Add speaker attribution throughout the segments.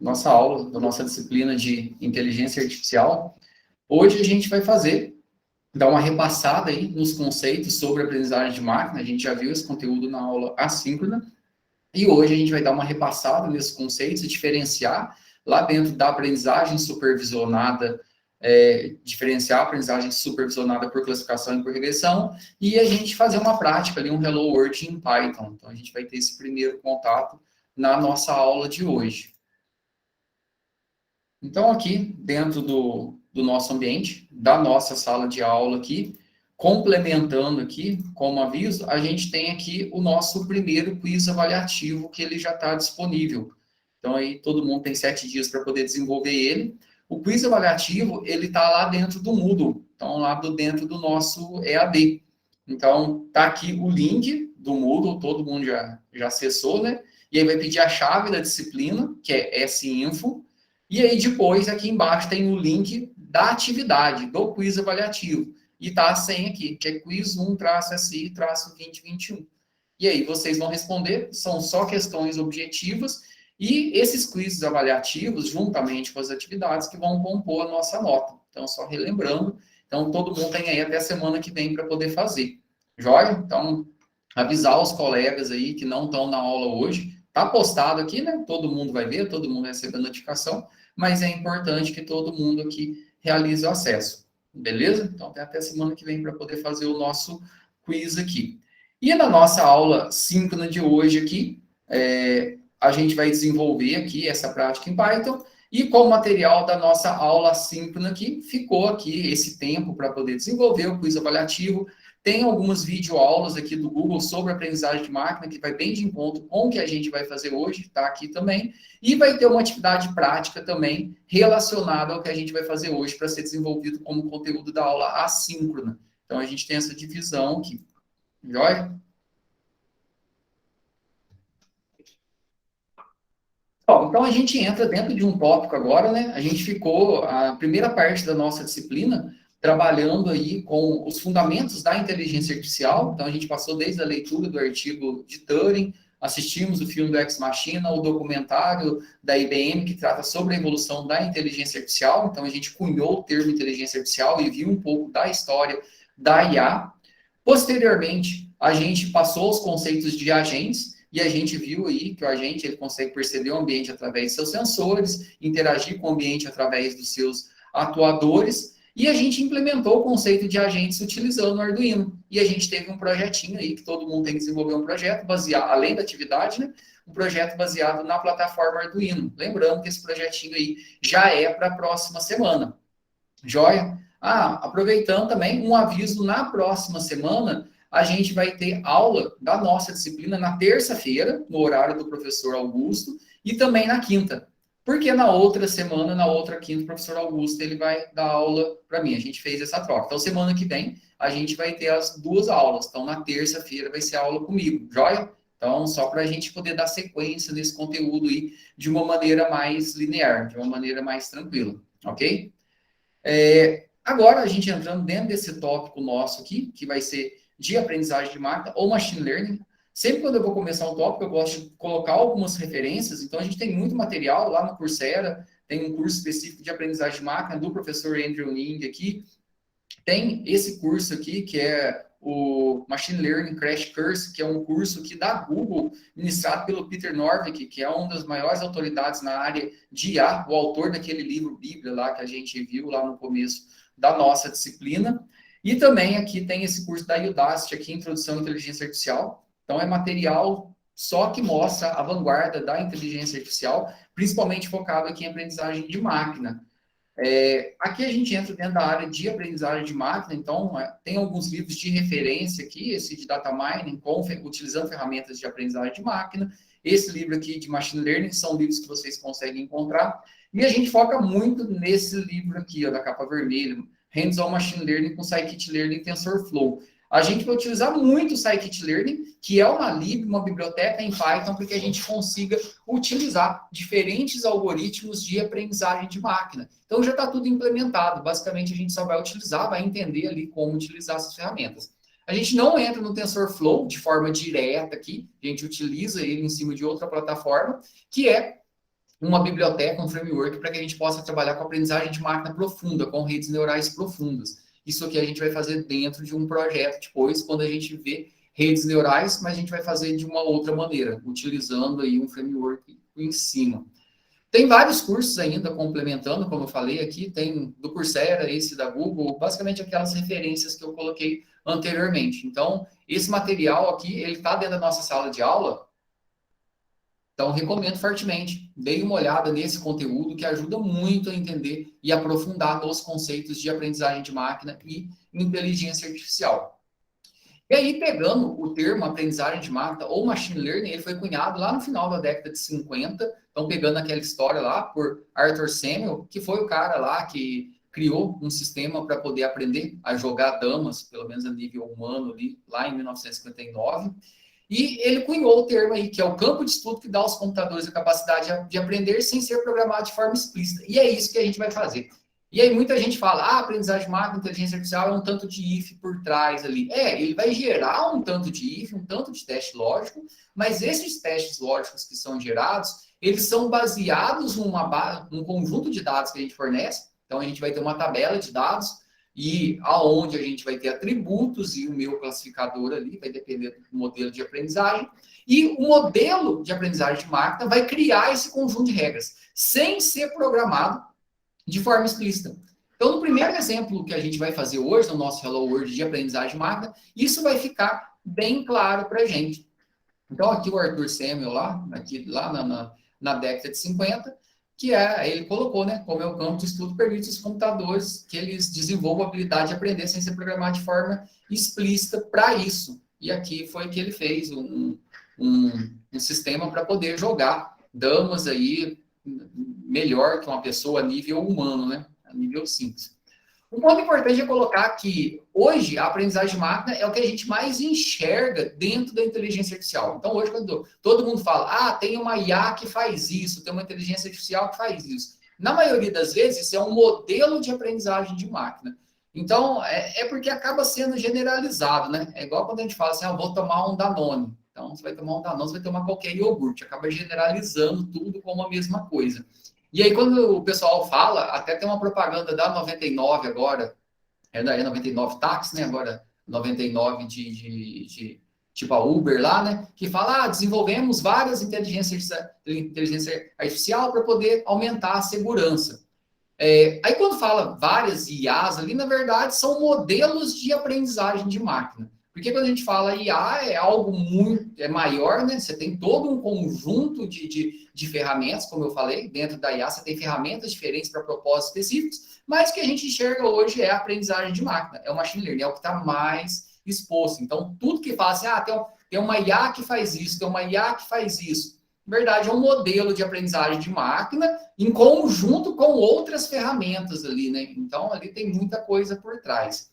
Speaker 1: nossa aula, da nossa disciplina de inteligência artificial. Hoje a gente vai dar uma repassada aí nos conceitos sobre aprendizagem de máquina. A gente já viu esse conteúdo na aula assíncrona. E hoje a gente vai dar uma repassada nesses conceitos e diferenciar lá dentro da aprendizagem supervisionada, diferenciar a aprendizagem supervisionada por classificação e por regressão, e a gente fazer uma prática ali, um Hello World em Python. Então, a gente vai ter esse primeiro contato na nossa aula de hoje. Então, aqui, dentro do nosso ambiente, da nossa sala de aula aqui, complementando aqui, como aviso, a gente tem aqui o nosso primeiro quiz avaliativo, que ele já está disponível. Então, aí todo mundo tem 7 dias para poder desenvolver ele. O quiz avaliativo, ele está lá dentro do Moodle, então lá dentro do nosso EAD. Então, está aqui o link do Moodle, todo mundo já acessou, né? E aí vai pedir a chave da disciplina, que é sinfo, e aí depois, aqui embaixo, tem o link da atividade, do quiz avaliativo. E tá a senha aqui, que é quiz 1-SI-2021. E aí vocês vão responder, são só questões objetivas, e esses quizzes avaliativos, juntamente com as atividades, que vão compor a nossa nota. Então, só relembrando, então todo mundo tem aí até a semana que vem para poder fazer. Joia? Então, avisar os colegas aí que não estão na aula hoje, tá postado aqui, né? Todo mundo vai ver, todo mundo recebe a notificação, mas é importante que todo mundo aqui realize o acesso. Beleza? Então, até semana que vem para poder fazer o nosso quiz aqui. E na nossa aula síncrona de hoje aqui, a gente vai desenvolver aqui essa prática em Python, e com o material da nossa aula síncrona aqui, ficou aqui esse tempo para poder desenvolver o quiz avaliativo. Tem algumas videoaulas aqui do Google sobre aprendizagem de máquina, que vai bem de encontro com o que a gente vai fazer hoje, tá aqui também. E vai ter uma atividade prática também relacionada ao que a gente vai fazer hoje para ser desenvolvido como conteúdo da aula assíncrona. Então, a gente tem essa divisão aqui. Joia? Bom, então, a gente entra dentro de um tópico agora, né? A gente ficou, a primeira parte da nossa disciplina, trabalhando aí com os fundamentos da inteligência artificial. Então, a gente passou desde a leitura do artigo de Turing, assistimos o filme do Ex Machina, o documentário da IBM, que trata sobre a evolução da inteligência artificial. Então, a gente cunhou o termo inteligência artificial e viu um pouco da história da IA. Posteriormente, a gente passou os conceitos de agentes, e a gente viu aí que o agente ele consegue perceber o ambiente através de seus sensores, interagir com o ambiente através dos seus atuadores, e a gente implementou o conceito de agentes utilizando o Arduino. E a gente teve um projetinho aí, que todo mundo tem que desenvolver um projeto baseado, além da atividade, né? Um projeto baseado na plataforma Arduino. Lembrando que esse projetinho aí já é para a próxima semana. Joia? Aproveitando também um aviso, na próxima semana, a gente vai ter aula da nossa disciplina na terça-feira, no horário do professor Augusto, e também na quinta. Porque na outra semana, na outra quinta, o professor Augusto ele vai dar aula para mim. A gente fez essa troca. Então, semana que vem, a gente vai ter as 2 aulas. Então, na terça-feira vai ser aula comigo, joia? Então, só para a gente poder dar sequência nesse conteúdo aí de uma maneira mais linear, de uma maneira mais tranquila, ok? Agora, a gente entrando dentro desse tópico nosso aqui, que vai ser de aprendizagem de máquina ou machine learning. Sempre quando eu vou começar um tópico, eu gosto de colocar algumas referências. Então, a gente tem muito material lá no Coursera, tem um curso específico de aprendizagem de máquina do professor Andrew Ng aqui. Tem esse curso aqui, que é o Machine Learning Crash Course, que é um curso aqui da Google, ministrado pelo Peter Norvig, que é uma das maiores autoridades na área de IA, o autor daquele livro Bíblia lá que a gente viu lá no começo da nossa disciplina. E também aqui tem esse curso da Udacity, aqui, Introdução à Inteligência Artificial. Então, é material só que mostra a vanguarda da inteligência artificial, principalmente focado aqui em aprendizagem de máquina. Aqui a gente entra dentro da área de aprendizagem de máquina, então tem alguns livros de referência aqui, esse de Data Mining, utilizando ferramentas de aprendizagem de máquina, esse livro aqui de Machine Learning, são livros que vocês conseguem encontrar, e a gente foca muito nesse livro aqui, ó, da capa vermelha, Hands-on Machine Learning com Scikit-Learn e TensorFlow. A gente vai utilizar muito o Scikit-Learn, que é uma lib, uma biblioteca em Python, para que a gente consiga utilizar diferentes algoritmos de aprendizagem de máquina. Então, já está tudo implementado. Basicamente, a gente só vai utilizar, vai entender ali como utilizar essas ferramentas. A gente não entra no TensorFlow de forma direta aqui, a gente utiliza ele em cima de outra plataforma, que é uma biblioteca, um framework para que a gente possa trabalhar com aprendizagem de máquina profunda, com redes neurais profundas. Isso aqui a gente vai fazer dentro de um projeto depois, quando a gente vê redes neurais, mas a gente vai fazer de uma outra maneira, utilizando aí um framework em cima. Tem vários cursos ainda complementando, como eu falei aqui, tem do Coursera, esse da Google, basicamente aquelas referências que eu coloquei anteriormente. Então, esse material aqui, ele está dentro da nossa sala de aula, então recomendo fortemente. Dê uma olhada nesse conteúdo que ajuda muito a entender e aprofundar nos conceitos de aprendizagem de máquina e inteligência artificial. E aí, pegando o termo aprendizagem de máquina ou machine learning, ele foi cunhado lá no final da década de 50. Então, pegando aquela história lá por Arthur Samuel, que foi o cara lá que criou um sistema para poder aprender a jogar damas, pelo menos a nível humano ali, lá em 1959. E ele cunhou o termo aí, que é o campo de estudo que dá aos computadores a capacidade de aprender sem ser programado de forma explícita. E é isso que a gente vai fazer. E aí muita gente fala, aprendizagem de máquina, inteligência artificial é um tanto de if por trás ali. Ele vai gerar um tanto de if, um tanto de teste lógico, mas esses testes lógicos que são gerados, eles são baseados num conjunto de dados que a gente fornece. Então a gente vai ter uma tabela de dados e aonde a gente vai ter atributos e o meu classificador ali, vai depender do modelo de aprendizagem. E o modelo de aprendizagem de máquina vai criar esse conjunto de regras, sem ser programado de forma explícita. Então, no primeiro exemplo que a gente vai fazer hoje, no nosso Hello World de aprendizagem de máquina, isso vai ficar bem claro para a gente. Então, aqui o Arthur Samuel, lá na década de 50, ele colocou, né, como é o campo de estudo, permite os computadores que eles desenvolvam a habilidade de aprender sem ser programado de forma explícita para isso. E aqui foi que ele fez um sistema para poder jogar damas aí, melhor que uma pessoa a nível humano, né? A nível simples. Um ponto importante é colocar que hoje a aprendizagem de máquina é o que a gente mais enxerga dentro da inteligência artificial. Então, hoje, quando todo mundo fala, tem uma IA que faz isso, tem uma inteligência artificial que faz isso. Na maioria das vezes, isso é um modelo de aprendizagem de máquina. Então, é porque acaba sendo generalizado, né? É igual quando a gente fala assim, eu vou tomar um Danone. Então, você vai tomar um Danone, você vai tomar qualquer iogurte. Acaba generalizando tudo como a mesma coisa. E aí, quando o pessoal fala, até tem uma propaganda da 99 agora, da 99 Táxi, né? Agora 99 tipo a Uber lá, né? Que fala, desenvolvemos várias inteligência artificial para poder aumentar a segurança. Aí quando fala várias IAs ali, na verdade, são modelos de aprendizagem de máquina. Porque quando a gente fala IA, é algo muito maior, né? Você tem todo um conjunto de ferramentas, como eu falei, dentro da IA você tem ferramentas diferentes para propósitos específicos, mas o que a gente enxerga hoje é a aprendizagem de máquina, é o machine learning, é o que está mais exposto. Então, tudo que fala assim, tem uma IA que faz isso, tem uma IA que faz isso. Na verdade, é um modelo de aprendizagem de máquina em conjunto com outras ferramentas ali, né? Então, ali tem muita coisa por trás.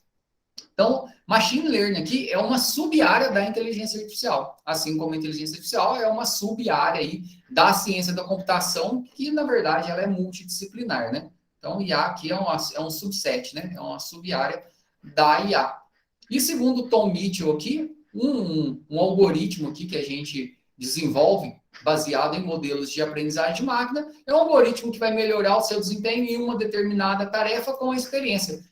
Speaker 1: Então, machine learning aqui é uma sub-área da inteligência artificial, assim como a inteligência artificial é uma sub-área aí da ciência da computação, que na verdade ela é multidisciplinar, né? Então, IA aqui é um subset, né? É uma sub-área da IA. E segundo Tom Mitchell aqui, um algoritmo aqui que a gente desenvolve baseado em modelos de aprendizagem de máquina, é um algoritmo que vai melhorar o seu desempenho em uma determinada tarefa com a experiência.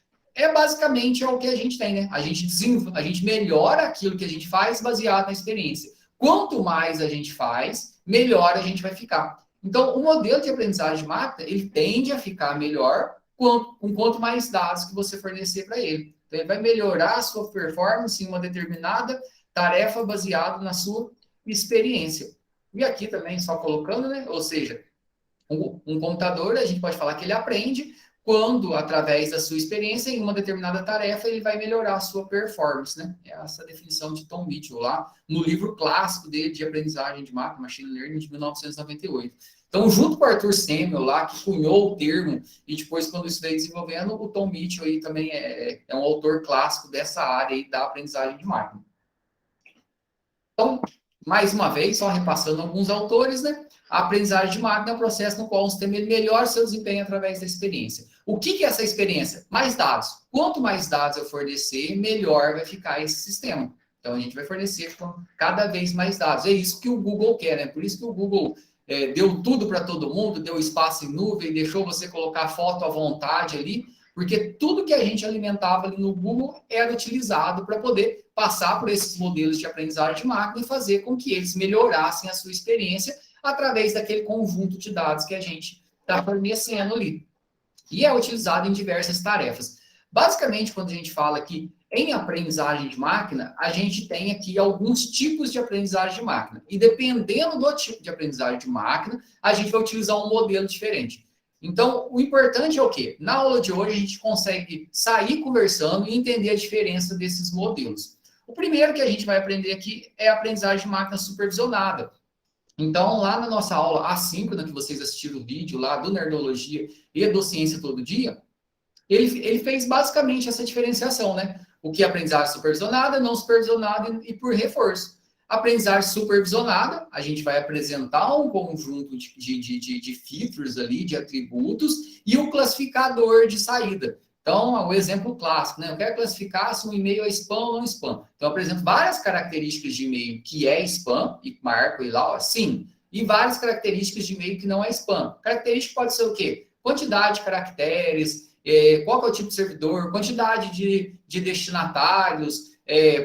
Speaker 1: Basicamente o que a gente tem, né? A gente melhora aquilo que a gente faz baseado na experiência. Quanto mais a gente faz, melhor a gente vai ficar. Então, o modelo de aprendizagem de máquina, ele tende a ficar melhor com quanto mais dados que você fornecer para ele. Então, ele vai melhorar a sua performance em uma determinada tarefa baseado na sua experiência. E aqui também, só colocando, né? Ou seja, um computador, a gente pode falar que ele aprende quando, através da sua experiência em uma determinada tarefa, ele vai melhorar a sua performance, né? É essa a definição de Tom Mitchell lá, no livro clássico dele de aprendizagem de máquina, Machine Learning, de 1998. Então, junto com o Arthur Samuel lá, que cunhou o termo, e depois, quando isso veio desenvolvendo, o Tom Mitchell aí também é um autor clássico dessa área aí da aprendizagem de máquina. Então, mais uma vez, só repassando alguns autores, né? A aprendizagem de máquina é um processo no qual o sistema melhora seu desempenho através da experiência. O que é essa experiência? Mais dados. Quanto mais dados eu fornecer, melhor vai ficar esse sistema. Então, a gente vai fornecer cada vez mais dados. É isso que o Google quer, né? Por isso que o Google deu tudo para todo mundo, deu espaço em nuvem, deixou você colocar foto à vontade ali, porque tudo que a gente alimentava ali no Google era utilizado para poder passar por esses modelos de aprendizagem de máquina e fazer com que eles melhorassem a sua experiência através daquele conjunto de dados que a gente está fornecendo ali. E é utilizado em diversas tarefas. Basicamente, quando a gente fala aqui em aprendizagem de máquina, a gente tem aqui alguns tipos de aprendizagem de máquina. E dependendo do tipo de aprendizagem de máquina, a gente vai utilizar um modelo diferente. Então, o importante é o quê? Na aula de hoje, a gente consegue sair conversando e entender a diferença desses modelos. O primeiro que a gente vai aprender aqui é a aprendizagem de máquina supervisionada. Então, lá na nossa aula assíncrona, que vocês assistiram o vídeo lá do Nerdologia e do Ciência Todo Dia, ele fez basicamente essa diferenciação, né? O que é aprendizagem supervisionada, não supervisionada e por reforço. Aprendizagem supervisionada, a gente vai apresentar um conjunto de features ali, de atributos, e o classificador de saída. Então, o exemplo clássico, né? Eu quero classificar se um e-mail é spam ou não spam. Então, eu apresento várias características de e-mail que é spam, e marco e lá, ó, sim, e várias características de e-mail que não é spam. Característica pode ser o quê? Quantidade de caracteres, qual que é o tipo de servidor, quantidade de destinatários,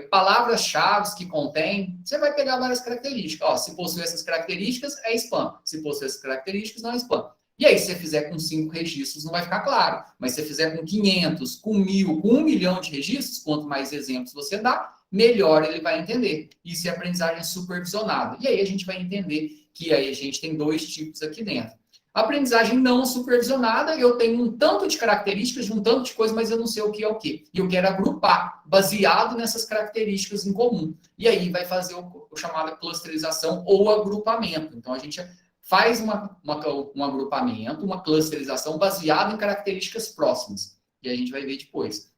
Speaker 1: palavras-chave que contém. Você vai pegar várias características. Ó, se possui essas características, é spam. Se possui essas características, não é spam. E aí, se você fizer com 5 registros, não vai ficar claro. Mas se você fizer com 500, com 1.000, com 1 milhão de registros, quanto mais exemplos você dá, melhor ele vai entender. Isso é aprendizagem supervisionada. E aí a gente vai entender que aí a gente tem dois tipos aqui dentro. Aprendizagem não supervisionada, eu tenho um tanto de características, de um tanto de coisa, mas eu não sei o que é o que. E eu quero agrupar, baseado nessas características em comum. E aí vai fazer o chamado clusterização ou agrupamento. Então, a gente faz um agrupamento, uma clusterização baseada em características próximas. E a gente vai ver depois.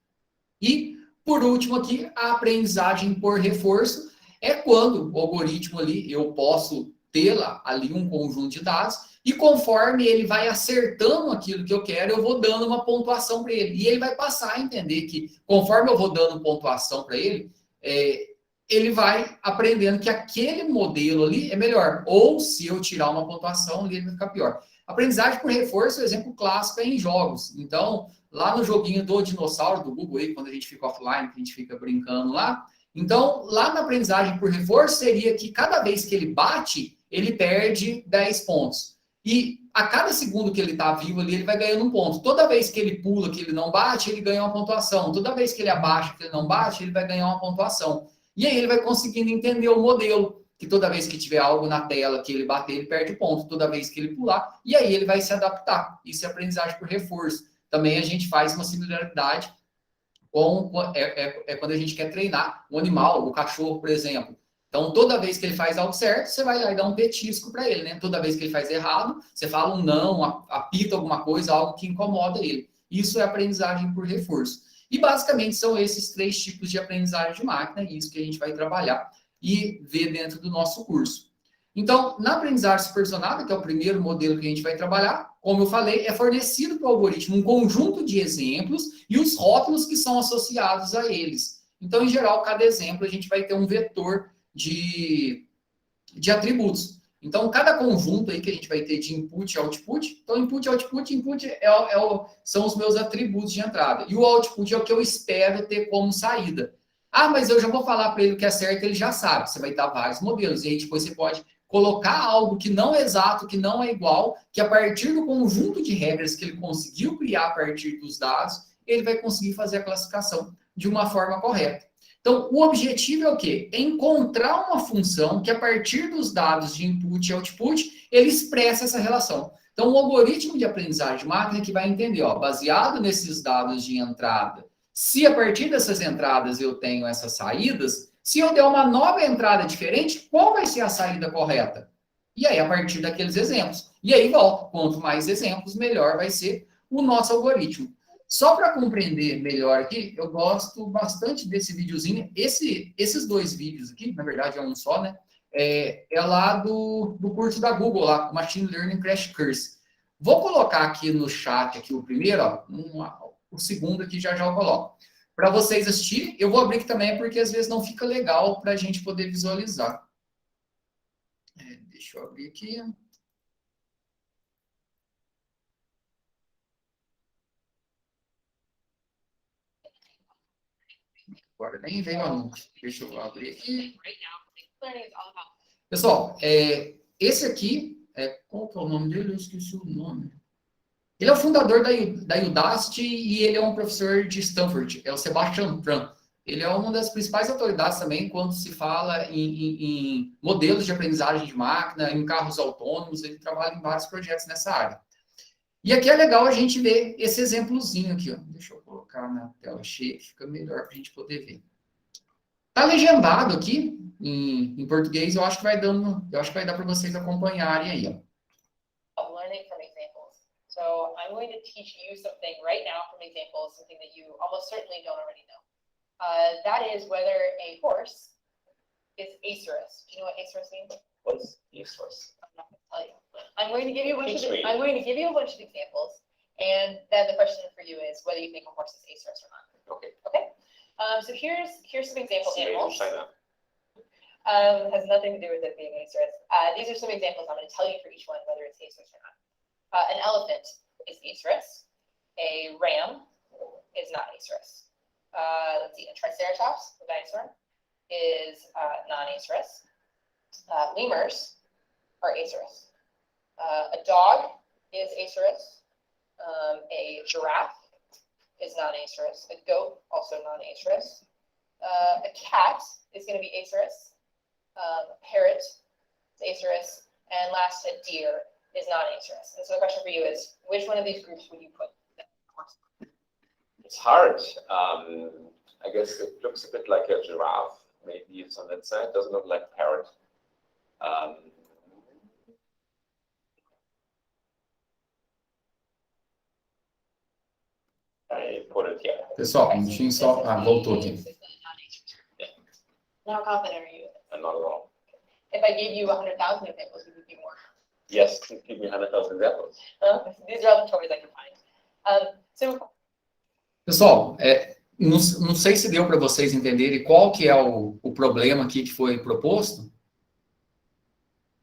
Speaker 1: E, por último aqui, a aprendizagem por reforço é quando o algoritmo ali, eu posso ter ali um conjunto de dados, e conforme ele vai acertando aquilo que eu quero, eu vou dando uma pontuação para ele. E ele vai passar a entender que, conforme eu vou dando pontuação para ele, ele vai aprendendo que aquele modelo ali é melhor. Ou, se eu tirar uma pontuação, ele vai ficar pior. Aprendizagem por reforço, exemplo clássico, é em jogos. Então, lá no joguinho do dinossauro, do Google, aí, quando a gente fica offline, que a gente fica brincando lá. Então, lá na aprendizagem por reforço, seria que cada vez que ele bate, ele perde 10 pontos. E a cada segundo que ele está vivo ali, ele vai ganhando um ponto. Toda vez que ele pula, que ele não bate, ele ganha uma pontuação. Toda vez que ele abaixa, que ele não bate, ele vai ganhar uma pontuação. E aí ele vai conseguindo entender o modelo, que toda vez que tiver algo na tela que ele bater, ele perde ponto. Toda vez que ele pular, e aí ele vai se adaptar. Isso é aprendizagem por reforço. Também a gente faz uma similaridade quando a gente quer treinar um animal, o cachorro, por exemplo. Então, toda vez que ele faz algo certo, você vai lá e dá um petisco para ele, né? Toda vez que ele faz errado, você fala um não, apita alguma coisa, algo que incomoda ele. Isso é aprendizagem por reforço. E, basicamente, são esses 3 tipos de aprendizagem de máquina, e isso que a gente vai trabalhar e ver dentro do nosso curso. Então, na aprendizagem supervisionada, que é o primeiro modelo que a gente vai trabalhar, como eu falei, é fornecido para o algoritmo um conjunto de exemplos e os rótulos que são associados a eles. Então, em geral, cada exemplo a gente vai ter um vetor de atributos. Então, cada conjunto aí que a gente vai ter de input e output, então input, output são os meus atributos de entrada. E o output é o que eu espero ter como saída. Ah, mas eu já vou falar para ele o que é certo, ele já sabe. Você vai dar vários modelos. E aí depois você pode colocar algo que não é exato, que não é igual, que a partir do conjunto de regras que ele conseguiu criar a partir dos dados, ele vai conseguir fazer a classificação de uma forma correta. Então, o objetivo é o quê? É encontrar uma função que, a partir dos dados de input e output, ele expressa essa relação. Então, o algoritmo de aprendizagem de máquina que vai entender, ó, baseado nesses dados de entrada, se a partir dessas entradas eu tenho essas saídas, se eu der uma nova entrada diferente, qual vai ser a saída correta? E aí, a partir daqueles exemplos. E aí, volta. Quanto mais exemplos, melhor vai ser o nosso algoritmo. Só para compreender melhor aqui, eu gosto bastante desse videozinho. Esses 2 vídeos aqui, na verdade é um só, né? É lá do curso da Google, lá, Machine Learning Crash Course. Vou colocar aqui no chat aqui o primeiro, ó, o segundo aqui já eu coloco. Para vocês assistirem, eu vou abrir aqui também, porque às vezes não fica legal para a gente poder visualizar. Deixa eu abrir aqui. agora nem veio o anúncio. Deixa eu abrir aqui. Pessoal, esse aqui, qual que é o nome dele? Eu esqueci o nome. Ele é o fundador da Udacity e ele é um professor de Stanford, é o Sebastian Tran. Ele é uma das principais autoridades também quando se fala em modelos de aprendizagem de máquina, em carros autônomos, ele trabalha em vários projetos nessa área. E aqui é legal a gente ver esse exemplozinho aqui, ó. Deixa eu colocar na tela cheia, que fica melhor para a gente poder ver. Está legendado aqui em português, eu acho que vai dar para vocês acompanharem aí, ó.
Speaker 2: Learning from examples. So I'm going to teach you something right now from examples, something that you almost certainly don't already know. That is whether a horse is acerus. Do you know what acerus means?
Speaker 3: What's acerus?
Speaker 2: I'm not going to tell you. I'm going to give you a bunch of examples, and then the question for you is whether you think a horse is acerus or not.
Speaker 3: Okay.
Speaker 2: Okay. So here's some example animals.
Speaker 3: China.
Speaker 2: Has nothing to do with it being acerus. These are some examples. I'm going to tell you for each one whether it's acerus or not. An elephant is acerus. A ram is not acerus. Let's see, a triceratops, the dinosaur, is non-acerus. Lemurs are acerus. A dog is acerus. A giraffe is non-acerus. A goat, also non-acerus. A cat is going to be acerus. A parrot is acerus. And last, a deer is non-acerus. And so the question for you is, which one of these groups would you put?
Speaker 3: It's hard. I guess it looks a bit like a giraffe. Maybe it's on that side. Doesn't look like a parrot. I put it here.
Speaker 1: Pessoal, um minutinho só. Voltou aqui.
Speaker 2: How confident are you?
Speaker 3: Not at all.
Speaker 2: If I gave you 100,000 examples, would you be more?
Speaker 3: Yes, give me 100,000 examples.
Speaker 2: These are all the toys I can find.
Speaker 1: Pessoal, não sei se deu para vocês entenderem qual que é o problema aqui que foi proposto.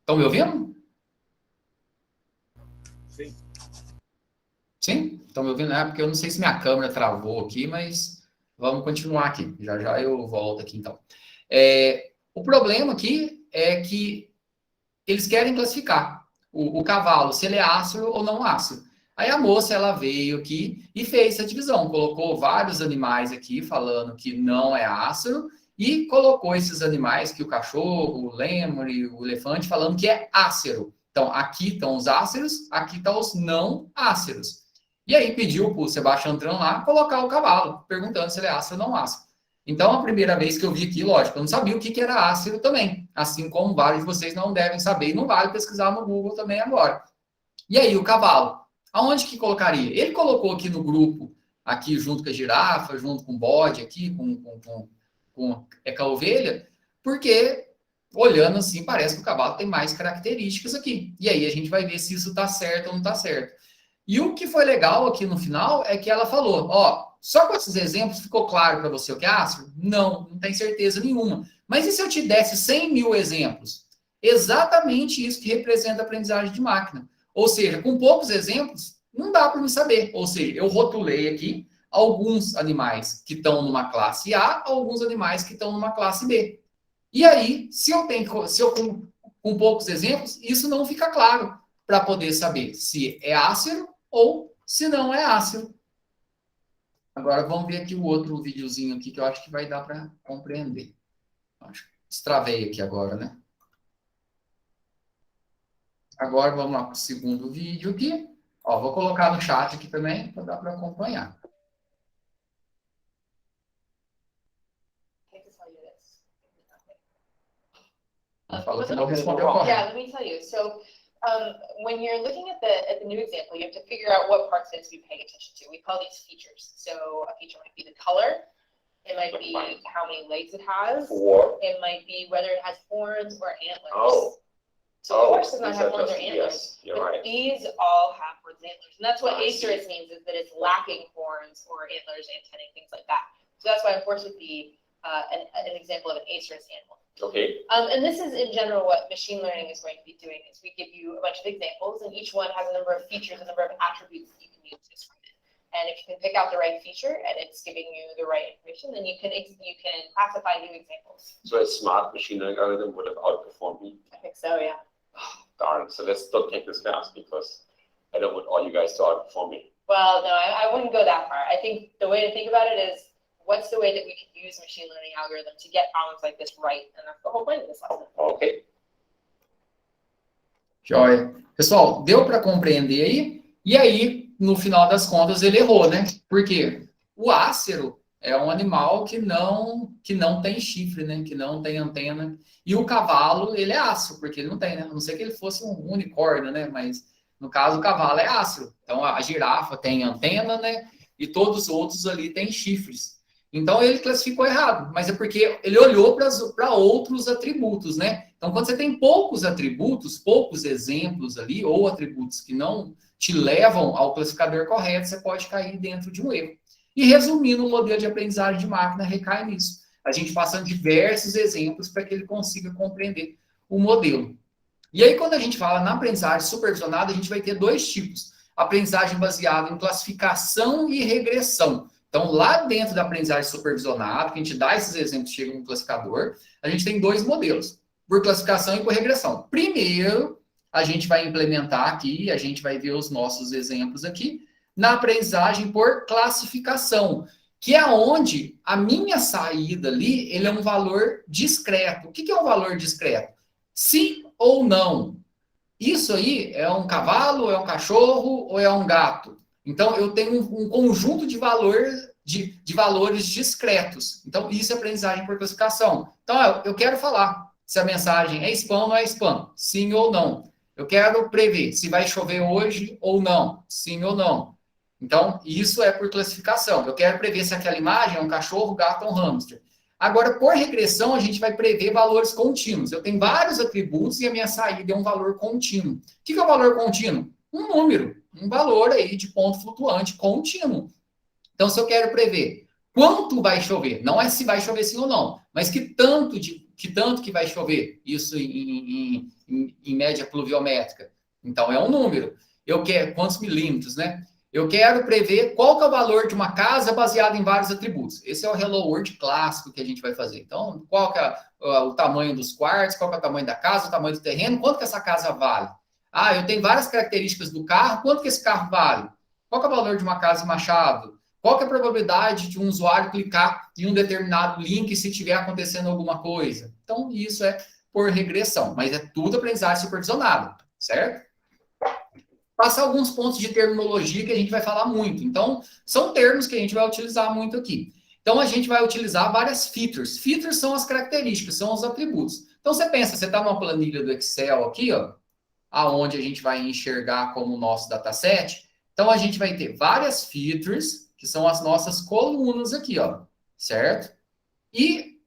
Speaker 1: Estão me ouvindo?
Speaker 3: Sim.
Speaker 1: Sim? Estão me ouvindo? Porque eu não sei se minha câmera travou aqui, mas vamos continuar aqui. Já já eu volto aqui, então. O problema aqui é que eles querem classificar o cavalo, se ele é ácero ou não ácero. Aí a moça, ela veio aqui e fez essa divisão, colocou vários animais aqui falando que não é ácero e colocou esses animais, que o cachorro, o lêmur e o elefante, falando que é ácero. Então, aqui estão os áceros, aqui estão os não áceros. E aí pediu para o Sebastian Tran lá colocar o cavalo, perguntando se ele é ácero ou não ácero. Então, a primeira vez que eu vi aqui, lógico, eu não sabia o que era ácero também, assim como vários de vocês não devem saber, e não vale pesquisar no Google também agora. E aí, o cavalo, aonde que colocaria? Ele colocou aqui no grupo, aqui junto com a girafa, junto com o bode, aqui com a ovelha, porque, olhando assim, parece que o cavalo tem mais características aqui. E aí a gente vai ver se isso está certo ou não está certo. E o que foi legal aqui no final é que ela falou, só com esses exemplos ficou claro para você o que é ácido? Não tem certeza nenhuma. Mas e se eu te desse 100 mil exemplos? Exatamente isso que representa a aprendizagem de máquina. Ou seja, com poucos exemplos, não dá para me saber. Ou seja, eu rotulei aqui alguns animais que estão numa classe A, alguns animais que estão numa classe B. E aí, se eu com poucos exemplos, isso não fica claro para poder saber se é ácido ou se não é ácido. Agora vamos ver aqui o outro videozinho aqui que eu acho que vai dar para compreender. Acho que destravei aqui agora, né? Agora vamos lá para o segundo vídeo aqui. Vou colocar no chat aqui também para dar para acompanhar.
Speaker 2: Yeah, let me tell you. So, when you're looking at the new example, you have to figure out what parts it is you're paying attention to. We call these features. So, a feature might be the color. It might be how many legs it has. It might be whether it has horns or antlers. So the horse does not have horns or antlers.
Speaker 3: Yes, you're right.
Speaker 2: These all have horns and antlers. And that's what acerus means, is that it's lacking horns or antlers, antennae, things like that. So that's why a horse would be an example of an acerus animal.
Speaker 3: Okay.
Speaker 2: And this is in general what machine learning is going to be doing, is we give you a bunch of examples and each one has a number of features, a number of attributes that you can use to describe it. And if you can pick out the right feature and it's giving you the right information, then you can classify new examples.
Speaker 3: So a smart machine learning algorithm would have outperformed me.
Speaker 2: I think so, yeah.
Speaker 3: Darn. So let's don't take this fast because I don't want all you guys to outperform me.
Speaker 2: Well, no, I wouldn't go that far. I think the way to think about it is, what's the way that we can use machine learning algorithm to get problems like this right? And that's the whole point of this lesson.
Speaker 3: Okay.
Speaker 1: Joia. Pessoal, deu para compreender aí? E aí, no final das contas, ele errou, né? Por quê? O ácero é um animal que não tem chifre, né? Que não tem antena. E o cavalo, ele é ácero, porque ele não tem, né? A não ser que ele fosse um unicórnio, né? Mas, no caso, o cavalo é ácero. Então, a girafa tem antena, né? E todos os outros ali têm chifres. Então, ele classificou errado. Mas é porque ele olhou para outros atributos, né? Então, quando você tem poucos atributos, poucos exemplos ali, ou atributos que não te levam ao classificador correto, você pode cair dentro de um erro. E resumindo, o modelo de aprendizagem de máquina recai nisso. A gente passando diversos exemplos para que ele consiga compreender o modelo. E aí, quando a gente fala na aprendizagem supervisionada, a gente vai ter dois tipos. Aprendizagem baseada em classificação e regressão. Então, lá dentro da aprendizagem supervisionada, que a gente dá esses exemplos, chega no classificador, a gente tem dois modelos, por classificação e por regressão. Primeiro, a gente vai implementar aqui, a gente vai ver os nossos exemplos aqui, na aprendizagem por classificação, que é onde a minha saída ali, ele é um valor discreto. O que é um valor discreto? Sim ou não. Isso aí é um cavalo, é um cachorro ou é um gato? Então, eu tenho um conjunto de valores discretos. Então, isso é aprendizagem por classificação. Então, eu quero falar se a mensagem é spam ou não é spam, sim ou não. Eu quero prever se vai chover hoje ou não, sim ou não. Então, isso é por classificação. Eu quero prever se aquela imagem é um cachorro, gato ou um hamster. Agora, por regressão, a gente vai prever valores contínuos. Eu tenho vários atributos e a minha saída é um valor contínuo. O que é um valor contínuo? Um número, um valor aí de ponto flutuante contínuo. Então, se eu quero prever quanto vai chover, não é se vai chover sim ou não, mas que tanto que vai chover, isso em média pluviométrica. Então, é um número. Eu quero quantos milímetros, né? Eu quero prever qual que é o valor de uma casa baseado em vários atributos. Esse é o Hello World clássico que a gente vai fazer. Então, qual que é o tamanho dos quartos, qual que é o tamanho da casa, o tamanho do terreno, quanto que essa casa vale? Ah, eu tenho várias características do carro, quanto que esse carro vale? Qual que é o valor de uma casa em Machado? Qual que é a probabilidade de um usuário clicar em um determinado link se estiver acontecendo alguma coisa? Então, isso é por regressão, mas é tudo aprendizagem supervisionada, certo? Passar alguns pontos de terminologia que a gente vai falar muito. Então, são termos que a gente vai utilizar muito aqui. Então, a gente vai utilizar várias features. Features são as características, são os atributos. Então, você pensa, você está numa planilha do Excel aqui, ó, aonde a gente vai enxergar como o nosso dataset. Então, a gente vai ter várias features, que são as nossas colunas aqui, ó, certo? E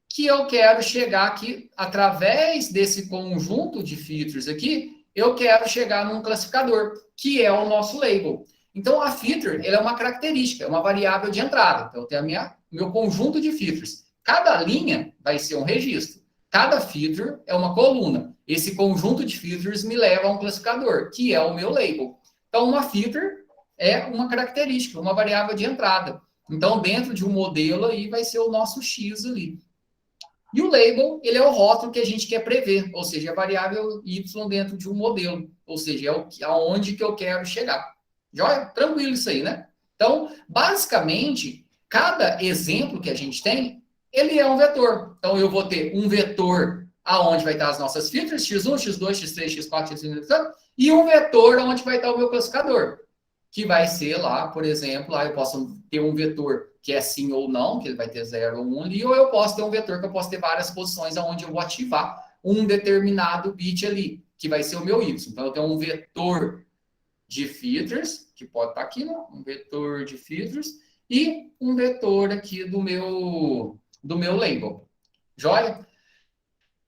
Speaker 1: que eu quero chegar aqui, através desse conjunto de features aqui, eu quero chegar num classificador, que é o nosso label. Então, a feature, ela é uma característica, é uma variável de entrada. Então, eu tenho meu conjunto de features. Cada linha vai ser um registro. Cada feature é uma coluna. Esse conjunto de features me leva a um classificador, que é o meu label. Então, uma feature é uma característica, uma variável de entrada. Então, dentro de um modelo aí, vai ser o nosso X ali. E o label, ele é o rótulo que a gente quer prever, ou seja, a variável Y dentro de um modelo, ou seja, é aonde que eu quero chegar. Joia? Tranquilo isso aí, né? Então, basicamente, cada exemplo que a gente tem, ele é um vetor. Então, eu vou ter um vetor aonde vai estar as nossas features, x1, x2, x3, x4, x5, e um vetor onde vai estar o meu classificador, que vai ser lá, por exemplo, lá eu posso ter um vetor que é sim ou não, que ele vai ter 0 ou 1 ali, ou eu posso ter um vetor que eu posso ter várias posições onde eu vou ativar um determinado bit ali, que vai ser o meu y. Então, eu tenho um vetor de features, que pode estar aqui, né? Um vetor de features, e um vetor aqui do meu label. Joia?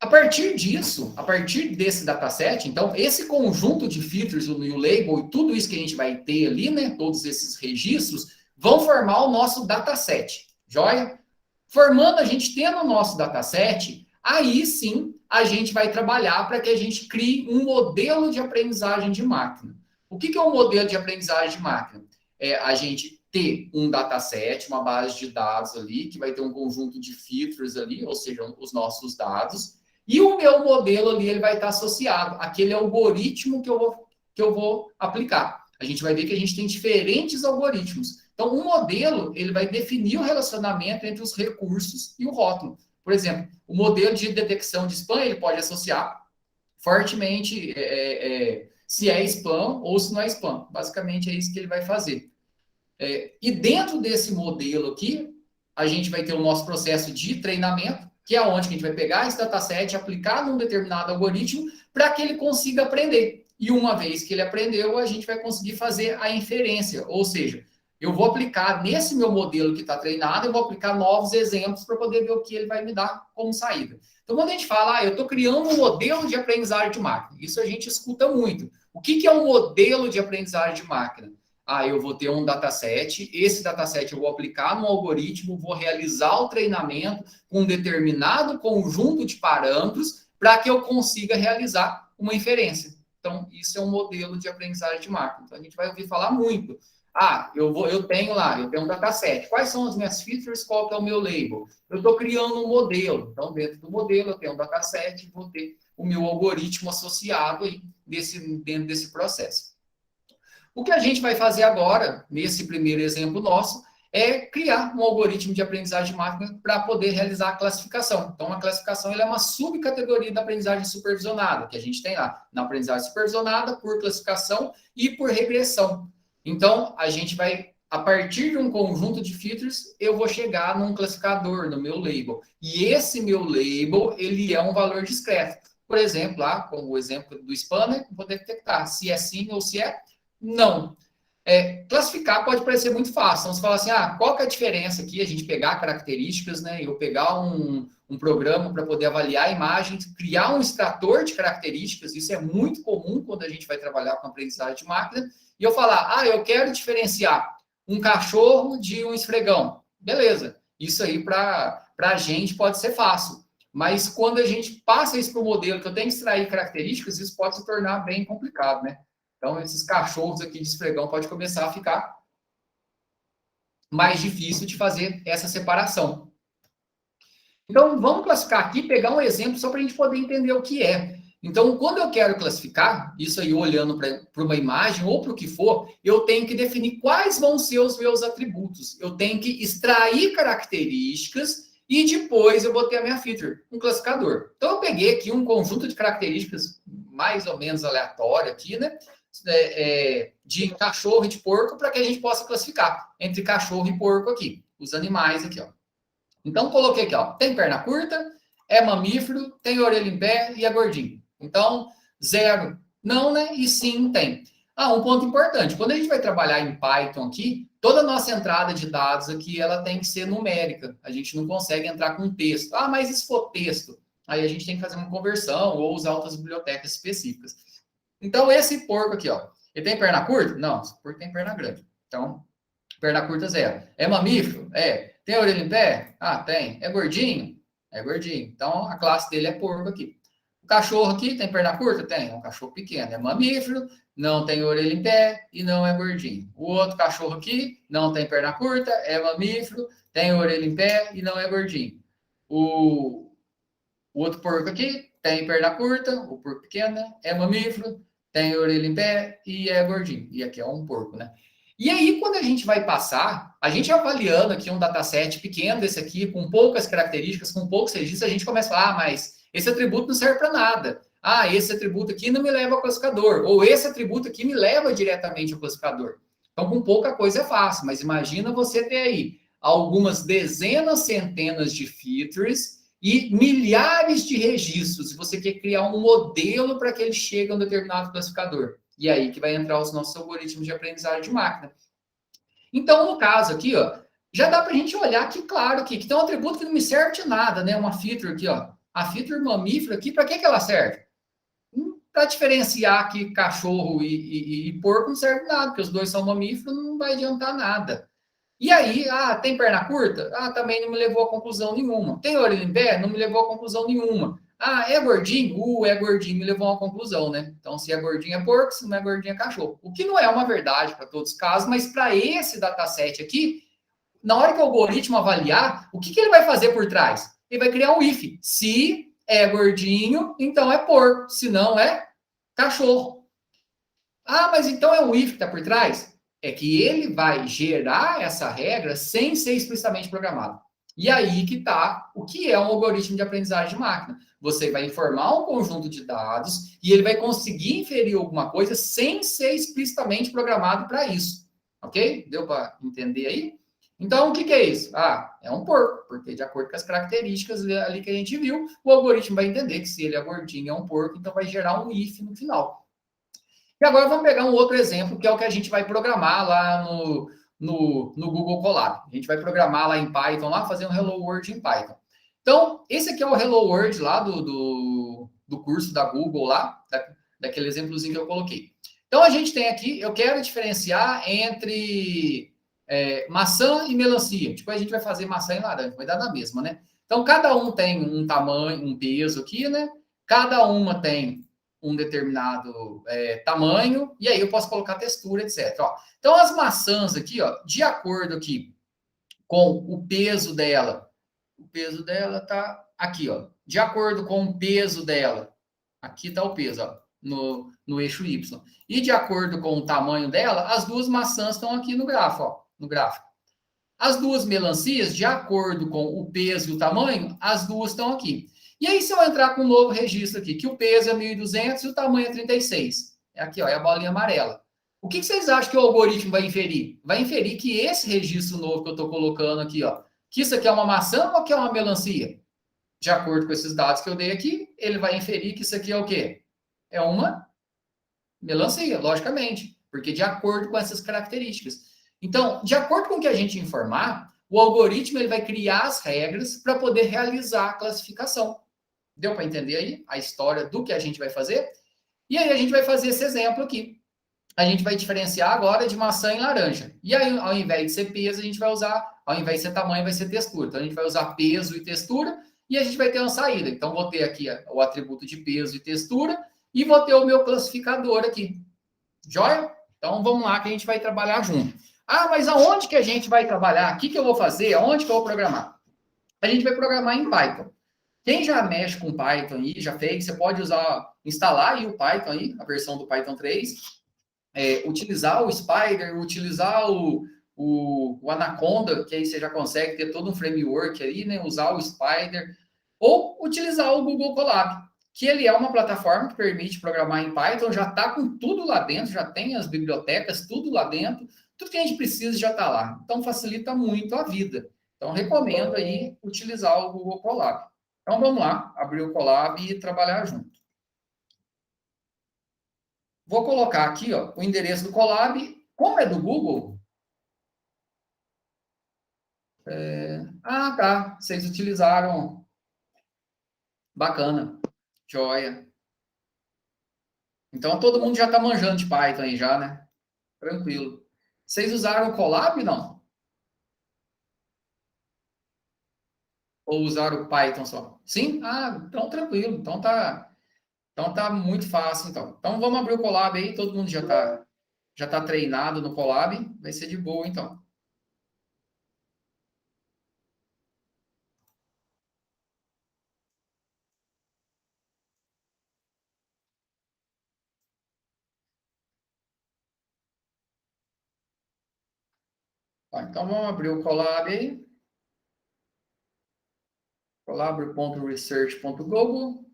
Speaker 1: A partir disso, a partir desse dataset, então, esse conjunto de features e o label e tudo isso que a gente vai ter ali, né? Todos esses registros, vão formar o nosso dataset. Joia? Formando, a gente tendo o nosso dataset, aí sim a gente vai trabalhar para que a gente crie um modelo de aprendizagem de máquina. O que é um modelo de aprendizagem de máquina? é a gente ter um dataset, uma base de dados ali, que vai ter um conjunto de filtros ali, ou seja, os nossos dados, e o meu modelo ali, ele vai estar associado àquele algoritmo que eu vou aplicar. A gente vai ver que a gente tem diferentes algoritmos. Então, um modelo, ele vai definir o relacionamento entre os recursos e o rótulo. Por exemplo, o modelo de detecção de spam, ele pode associar fortemente se é spam ou se não é spam. Basicamente, é isso que ele vai fazer. E dentro desse modelo aqui, a gente vai ter o nosso processo de treinamento, que é onde a gente vai pegar esse dataset, aplicar num determinado algoritmo, para que ele consiga aprender. E uma vez que ele aprendeu, a gente vai conseguir fazer a inferência. Ou seja, eu vou aplicar nesse meu modelo que está treinado, eu vou aplicar novos exemplos para poder ver o que ele vai me dar como saída. Então, quando a gente fala, eu estou criando um modelo de aprendizagem de máquina, isso a gente escuta muito. O que é um modelo de aprendizagem de máquina? Eu vou ter um dataset, esse dataset eu vou aplicar no algoritmo, vou realizar o treinamento com um determinado conjunto de parâmetros para que eu consiga realizar uma inferência. Então, isso é um modelo de aprendizagem de máquina. Então, a gente vai ouvir falar muito. Eu tenho um dataset. Quais são as minhas features? Qual que é o meu label? Eu estou criando um modelo. Então, dentro do modelo, eu tenho um dataset e vou ter o meu algoritmo associado aí dentro desse processo. O que a gente vai fazer agora, nesse primeiro exemplo nosso, é criar um algoritmo de aprendizagem de máquina para poder realizar a classificação. Então, a classificação ela é uma subcategoria da aprendizagem supervisionada, que a gente tem lá na aprendizagem supervisionada, por classificação e por regressão. Então, a gente vai, a partir de um conjunto de features, eu vou chegar num classificador, no meu label. E esse meu label, ele é um valor discreto. Por exemplo, lá, como o exemplo do spanner, vou detectar se é sim ou se é não. Classificar pode parecer muito fácil. Então, você fala assim, qual que é a diferença aqui? A gente pegar características, né? Eu pegar um programa para poder avaliar a imagem, criar um extrator de características, isso é muito comum quando a gente vai trabalhar com aprendizagem de máquina, e eu falar, eu quero diferenciar um cachorro de um esfregão. Beleza, isso aí para a gente pode ser fácil. Mas quando a gente passa isso para o modelo, que eu tenho que extrair características, isso pode se tornar bem complicado, né? Então, esses cachorros aqui de esfregão pode começar a ficar mais difícil de fazer essa separação. Então, vamos classificar aqui, pegar um exemplo só para a gente poder entender o que é. Então, quando eu quero classificar, isso aí olhando para uma imagem ou para o que for, eu tenho que definir quais vão ser os meus atributos. Eu tenho que extrair características e depois eu vou ter a minha feature, um classificador. Então, eu peguei aqui um conjunto de características mais ou menos aleatório aqui, né? De cachorro e de porco, para que a gente possa classificar entre cachorro e porco aqui, os animais aqui, ó. Então, coloquei aqui, ó, tem perna curta, é mamífero, tem orelha em pé e é gordinho. Então, 0, não, né? E sim, tem. Um ponto importante, quando a gente vai trabalhar em Python aqui, toda a nossa entrada de dados aqui, ela tem que ser numérica. A gente não consegue entrar com texto. Mas e se for texto? Aí a gente tem que fazer uma conversão ou usar outras bibliotecas específicas. Então, esse porco aqui, ó, ele tem perna curta? Não, esse porco tem perna grande. Então, perna curta 0. É mamífero? Tem orelha em pé? Tem. É gordinho? É gordinho. Então, a classe dele é porco aqui. O cachorro aqui tem perna curta? Tem. É um cachorro pequeno. É mamífero, não tem orelha em pé e não é gordinho. O outro cachorro aqui não tem perna curta, é mamífero, tem orelha em pé e não é gordinho. O outro porco aqui tem perna curta, o porco pequeno, é mamífero, tem orelha em pé e é gordinho. E aqui é um porco, né? E aí, quando a gente vai passar, a gente avaliando aqui um dataset pequeno desse aqui, com poucas características, com poucos registros, a gente começa a falar, mas esse atributo não serve para nada. Esse atributo aqui não me leva ao classificador. Ou esse atributo aqui me leva diretamente ao classificador. Então, com pouca coisa é fácil, mas imagina você ter aí algumas dezenas, centenas de features e milhares de registros, e você quer criar um modelo para que ele chegue a um determinado classificador. E aí que vai entrar os nossos algoritmos de aprendizagem de máquina. Então, no caso aqui, ó, já dá para a gente olhar aqui, claro, que tem um atributo que não me serve de nada, né? Uma feature aqui, ó. A feature mamífero aqui, para que ela serve? Para diferenciar aqui cachorro e porco não serve nada, porque os dois são mamíferos, não vai adiantar nada. E aí, tem perna curta? Também não me levou a conclusão nenhuma. Tem orelha em pé? Não me levou a conclusão nenhuma. Ah, é gordinho? É gordinho me levou a uma conclusão, né? Então, se é gordinho é porco, se não é gordinho é cachorro. O que não é uma verdade para todos os casos, mas para esse dataset aqui, na hora que o algoritmo avaliar, o que ele vai fazer por trás? Ele vai criar um if. Se é gordinho, então é porco. Se não, é cachorro. Ah, mas então é um if que está por trás? É que ele vai gerar essa regra sem ser explicitamente programado. E aí que está o que é um algoritmo de aprendizagem de máquina. Você vai informar um conjunto de dados e ele vai conseguir inferir alguma coisa sem ser explicitamente programado para isso. Ok? Deu para entender aí? Então, o que é isso? Ah, é um porco, porque de acordo com as características ali que a gente viu, o algoritmo vai entender que se ele é gordinho, é um porco, então vai gerar um if no final. E agora vamos pegar um outro exemplo, que é o que a gente vai programar lá no Google Colab. A gente vai programar lá em Python, lá fazer um Hello World em Python. Então, esse aqui é o Hello World lá do curso da Google lá, daquele exemplozinho que eu coloquei. Então, a gente tem aqui, eu quero diferenciar entre maçã e melancia. Tipo, a gente vai fazer maçã e laranja, vai dar na mesma, né? Então, cada um tem um tamanho, um peso aqui, né? Cada uma tem um determinado tamanho, e aí eu posso colocar textura, etc. Ó, então, as maçãs aqui, ó, de acordo aqui com o peso dela tá aqui, ó. De acordo com o peso dela, aqui tá o peso, ó, no eixo Y. E de acordo com o tamanho dela, as duas maçãs estão aqui no grafo, ó, no gráfico. As duas melancias, de acordo com o peso e o tamanho, as duas estão aqui. E aí, se eu entrar com um novo registro aqui, que o peso é 1.200 e o tamanho é 36. É aqui, ó, é a bolinha amarela. O que vocês acham que o algoritmo vai inferir? Vai inferir que esse registro novo que eu estou colocando aqui, ó, que isso aqui é uma maçã ou que é uma melancia? De acordo com esses dados que eu dei aqui, ele vai inferir que isso aqui é o quê? É uma melancia, logicamente, porque de acordo com essas características. Então, de acordo com o que a gente informar, o algoritmo ele vai criar as regras para poder realizar a classificação. Deu para entender aí a história do que a gente vai fazer? E aí a gente vai fazer esse exemplo aqui. A gente vai diferenciar agora de maçã e laranja. E aí, ao invés de ser peso, a gente vai usar, ao invés de ser tamanho, vai ser textura. Então, a gente vai usar peso e textura e a gente vai ter uma saída. Então, vou ter aqui o atributo de peso e textura e vou ter o meu classificador aqui. Joia? Então, vamos lá que a gente vai trabalhar junto. Ah, mas aonde que a gente vai trabalhar? O que eu vou fazer? Aonde que eu vou programar? A gente vai programar em Python. Quem já mexe com Python aí, já fez, você pode instalar aí o Python aí, a versão do Python 3, utilizar o Spider, utilizar o Anaconda, que aí você já consegue ter todo um framework aí, né? Usar o Spider, ou utilizar o Google Colab, que ele é uma plataforma que permite programar em Python, já está com tudo lá dentro, já tem as bibliotecas, tudo lá dentro, tudo que a gente precisa já está lá. Então, facilita muito a vida. Então, recomendo aí utilizar o Google Colab. Então, vamos lá, abrir o Colab e trabalhar junto. Vou colocar aqui, ó, o endereço do Colab. Como é do Google? Tá. Vocês utilizaram. Bacana. Joia. Então, todo mundo já está manjando de Python aí já, né? Tranquilo. Vocês usaram o Colab, não? Ou usaram o Python só? Sim? Então tranquilo. Então tá muito fácil, então. Então, vamos abrir o Colab aí. Todo mundo já tá treinado no Colab. Vai ser de boa, então. Então, vamos abrir o Colab aí. colab.research.google.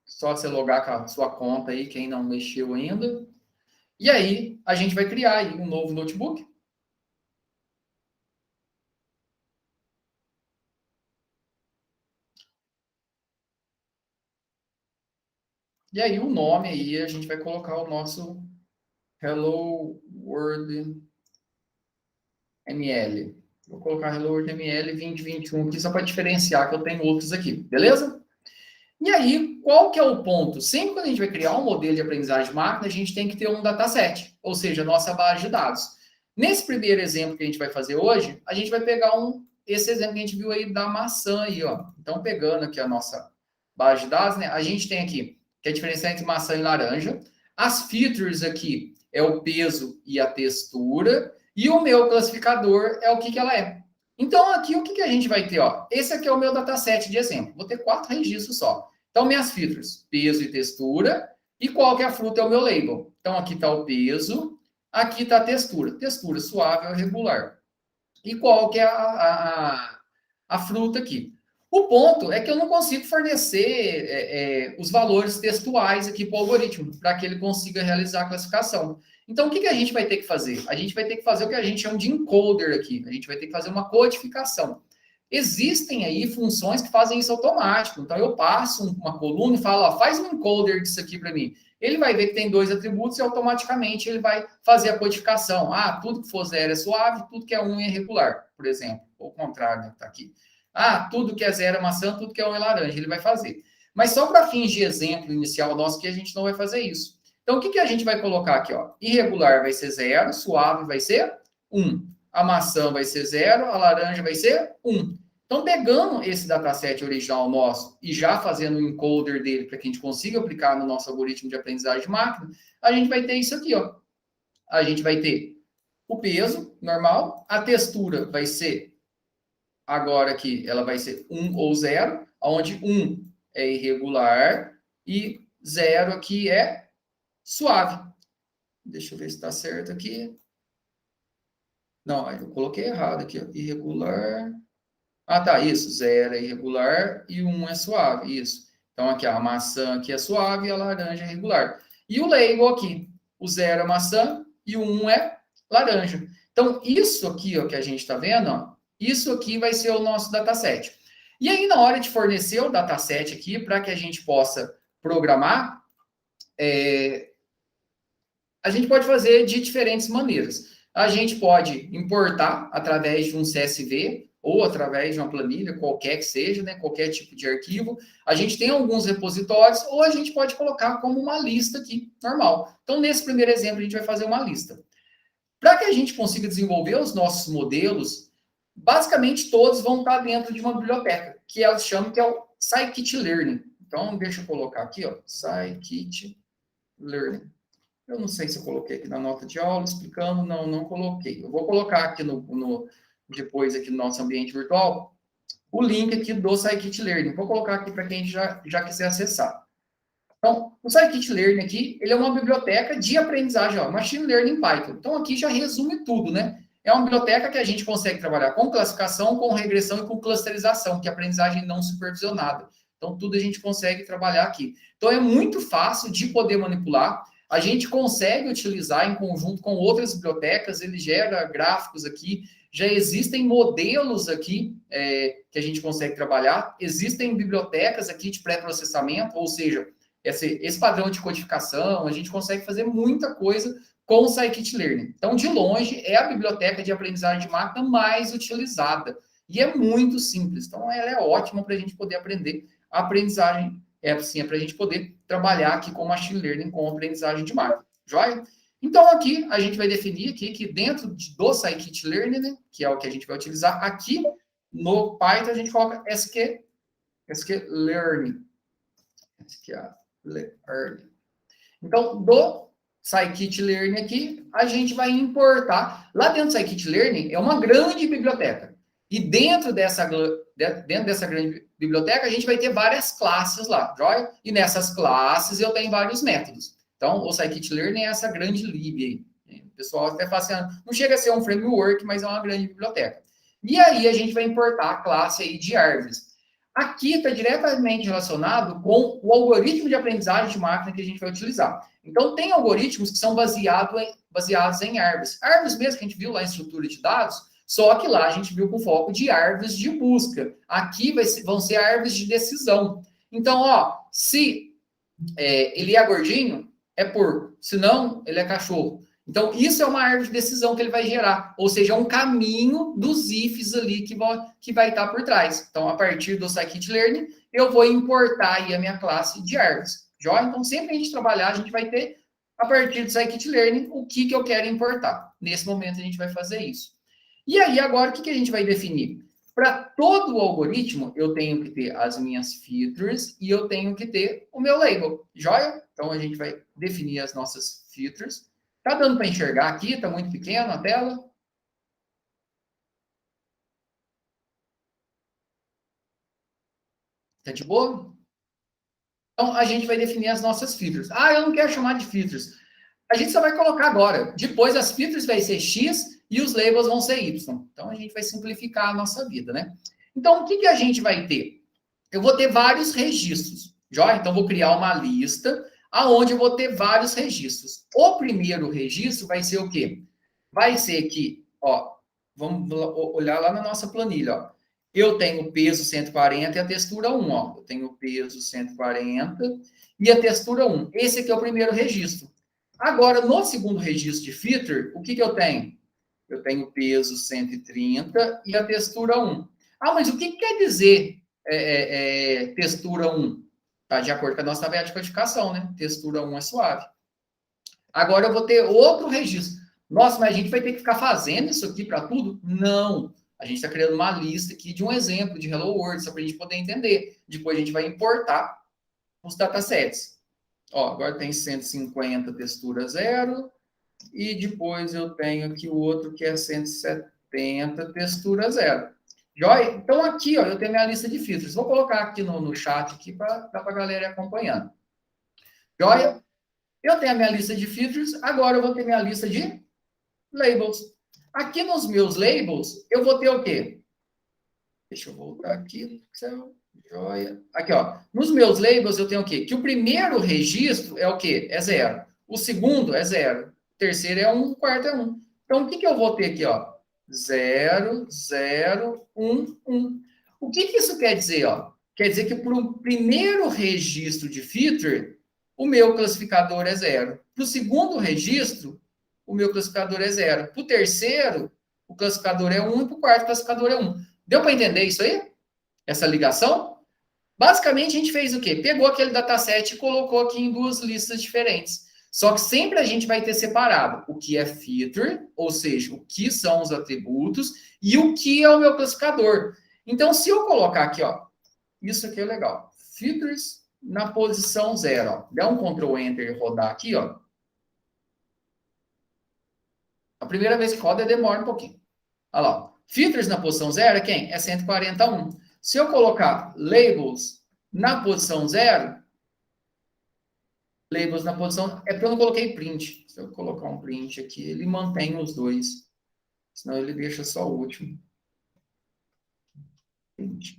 Speaker 1: Só você logar com a sua conta aí, quem não mexeu ainda. E aí, a gente vai criar aí um novo notebook. E aí, o nome aí, a gente vai colocar o nosso Hello World ML. Vou colocar Hello World ML 2021 aqui, só para diferenciar que eu tenho outros aqui, beleza? E aí, qual que é o ponto? Sempre quando a gente vai criar um modelo de aprendizagem de máquina, a gente tem que ter um dataset, ou seja, a nossa base de dados. Nesse primeiro exemplo que a gente vai fazer hoje, a gente vai pegar esse exemplo que a gente viu aí da maçã aí, ó. Então, pegando aqui a nossa base de dados, né? A gente tem aqui, que é a diferença entre maçã e laranja. As features aqui é o peso e a textura. E o meu classificador é o que ela é. Então, aqui, o que a gente vai ter? Ó? Esse aqui é o meu dataset de exemplo. Vou ter 4 registros só. Então, minhas features, peso e textura. E qual que é a fruta é o meu label. Então, aqui está o peso, aqui está a textura. Textura suave ou regular. E qual que é a fruta aqui. O ponto é que eu não consigo fornecer os valores textuais aqui para o algoritmo, para que ele consiga realizar a classificação. Então, o que a gente vai ter que fazer? A gente vai ter que fazer o que a gente chama de encoder aqui. A gente vai ter que fazer uma codificação. Existem aí funções que fazem isso automático. Então, eu passo uma coluna e falo, ó, faz um encoder disso aqui para mim. Ele vai ver que tem 2 atributos e automaticamente ele vai fazer a codificação. Ah, tudo que for 0 é suave, tudo que é 1 é regular, por exemplo. Ou o contrário, né, tá aqui. Ah, tudo que é 0 é maçã, tudo que é 1 é laranja. Ele vai fazer. Mas só para fins de exemplo inicial nosso que a gente não vai fazer isso. Então, o que a gente vai colocar aqui? Ó? Irregular vai ser 0, suave vai ser 1. A maçã vai ser 0, a laranja vai ser 1. Então, pegando esse dataset original nosso e já fazendo o encoder dele para que a gente consiga aplicar no nosso algoritmo de aprendizagem de máquina, a gente vai ter isso aqui, ó. A gente vai ter o peso normal, a textura vai ser, agora aqui, ela vai ser 1 ou 0, onde 1 é irregular e 0 aqui é suave. Deixa eu ver se está certo aqui. Não, eu coloquei errado aqui, ó. Irregular. Ah, tá, isso. 0 é irregular e 1 é suave, isso. Então, aqui, ó, a maçã aqui é suave e a laranja é regular. E o label aqui, o 0 é maçã e o 1 é laranja. Então, isso aqui, ó, que a gente está vendo, ó, isso aqui vai ser o nosso dataset. E aí, na hora de fornecer o dataset aqui, para que a gente possa programar, a gente pode fazer de diferentes maneiras. A gente pode importar através de um CSV ou através de uma planilha, qualquer que seja, né, qualquer tipo de arquivo. A gente tem alguns repositórios ou a gente pode colocar como uma lista aqui, normal. Então, nesse primeiro exemplo, a gente vai fazer uma lista. Para que a gente consiga desenvolver os nossos modelos, basicamente todos vão estar dentro de uma biblioteca, que elas chamam que é o scikit-learn. Então, deixa eu colocar aqui, ó, scikit-learn. Eu não sei se eu coloquei aqui na nota de aula explicando, não coloquei. Eu vou colocar aqui depois aqui no nosso ambiente virtual o link aqui do scikit-learn. Vou colocar aqui para quem já quiser acessar. Então, o scikit-learn aqui, ele é uma biblioteca de aprendizagem, ó, Machine Learning Python. Então, aqui já resume tudo, né? É uma biblioteca que a gente consegue trabalhar com classificação, com regressão e com clusterização, que é aprendizagem não supervisionada. Então, tudo a gente consegue trabalhar aqui. Então, é muito fácil de poder manipular. A gente consegue utilizar em conjunto com outras bibliotecas, ele gera gráficos aqui, já existem modelos aqui que a gente consegue trabalhar, existem bibliotecas aqui de pré-processamento, ou seja, esse padrão de codificação, a gente consegue fazer muita coisa com o scikit-learn. Então, de longe, é a biblioteca de aprendizagem de máquina mais utilizada, e é muito simples, então ela é ótima para a gente poder aprender a aprendizagem, assim, para a gente poder trabalhar aqui com machine learning, com aprendizagem de máquina, joia? Então, aqui, a gente vai definir aqui que dentro do scikit-learn, né, que é o que a gente vai utilizar aqui, no Python, a gente coloca sklearn. Então, do scikit-learn aqui, a gente vai importar. Lá dentro do scikit-learn é uma grande biblioteca. E dentro dessa grande biblioteca, a gente vai ter várias classes lá, joia? E nessas classes eu tenho vários métodos. Então, o scikit-learn é essa grande lib aí. O pessoal até fala assim, não chega a ser um framework, mas é uma grande biblioteca. E aí a gente vai importar a classe aí de árvores. Aqui está diretamente relacionado com o algoritmo de aprendizagem de máquina que a gente vai utilizar. Então, tem algoritmos que são baseados em árvores. Árvores mesmo que a gente viu lá em estrutura de dados, só que lá a gente viu com foco de árvores de busca. Aqui vão ser árvores de decisão. Então, ó, se ele é gordinho, é porco. Se não, ele é cachorro. Então, isso é uma árvore de decisão que ele vai gerar. Ou seja, é um caminho dos ifs ali que vai estar por trás. Então, a partir do scikit-learn, eu vou importar aí a minha classe de árvores. Joia? Então, sempre que a gente trabalhar, a gente vai ter, a partir do scikit-learn, o que eu quero importar. Nesse momento, a gente vai fazer isso. E aí, agora, o que a gente vai definir? Para todo o algoritmo, eu tenho que ter as minhas features e eu tenho que ter o meu label, joia? Então, a gente vai definir as nossas features. Tá dando para enxergar aqui? Tá muito pequeno a tela? Tá de boa? Então, a gente vai definir as nossas features. Ah, eu não quero chamar de features. A gente só vai colocar agora. Depois, as features vai ser X e os labels vão ser Y. Então, a gente vai simplificar a nossa vida, né? Então, o que a gente vai ter? Eu vou ter vários registros, já? Então, vou criar uma lista aonde eu vou ter vários registros. O primeiro registro vai ser o quê? Vai ser que, ó, vamos olhar lá na nossa planilha, ó. Eu tenho o peso 140 e a textura 1, ó. Eu tenho o peso 140 e a textura 1. Esse aqui é o primeiro registro. Agora, no segundo registro de feature, o que eu tenho? Eu tenho o peso 130 e a textura 1. Ah, mas o que quer dizer textura 1? Está de acordo com a nossa tabela de codificação, né? Textura 1 é suave. Agora eu vou ter outro registro. Nossa, mas a gente vai ter que ficar fazendo isso aqui para tudo? Não. A gente está criando uma lista aqui de um exemplo de Hello World, só para a gente poder entender. Depois a gente vai importar os datasets. Ó, agora tem 150 textura 0. E depois eu tenho aqui o outro que é 170 textura 0. Joia? Então, aqui, ó, eu tenho minha lista de filtros. Vou colocar aqui no chat aqui para a galera ir acompanhando. Joia? Eu tenho a minha lista de filtros, agora eu vou ter minha lista de labels. Aqui nos meus labels, eu vou ter o quê? Deixa eu voltar aqui. Joia. Aqui, ó. Nos meus labels, eu tenho o quê? Que o primeiro registro é o quê? É 0. O segundo é 0. O terceiro é 1. O quarto é 1. Então, o que eu vou ter aqui, ó? 0, 0, 1, 1. O que isso quer dizer, ó? Quer dizer que para o primeiro registro de feature, o meu classificador é 0. Para o segundo registro, o meu classificador é 0. Para o terceiro, o classificador é 1 e para o quarto, o classificador é 1. Deu para entender isso aí? Essa ligação? Basicamente, a gente fez o quê? Pegou aquele dataset e colocou aqui em duas listas diferentes. Só que sempre a gente vai ter separado o que é feature, ou seja, o que são os atributos, e o que é o meu classificador. Então, se eu colocar aqui, ó, isso aqui é legal. Features na posição 0, ó. Der um Ctrl Enter e rodar aqui, ó. A primeira vez que roda, demora um pouquinho. Olha lá, ó. Features na posição 0 é quem? É 141. Se eu colocar labels na posição 0, labels na posição... É porque eu não coloquei print. Se eu colocar um print aqui, ele mantém os dois. Senão ele deixa só o último.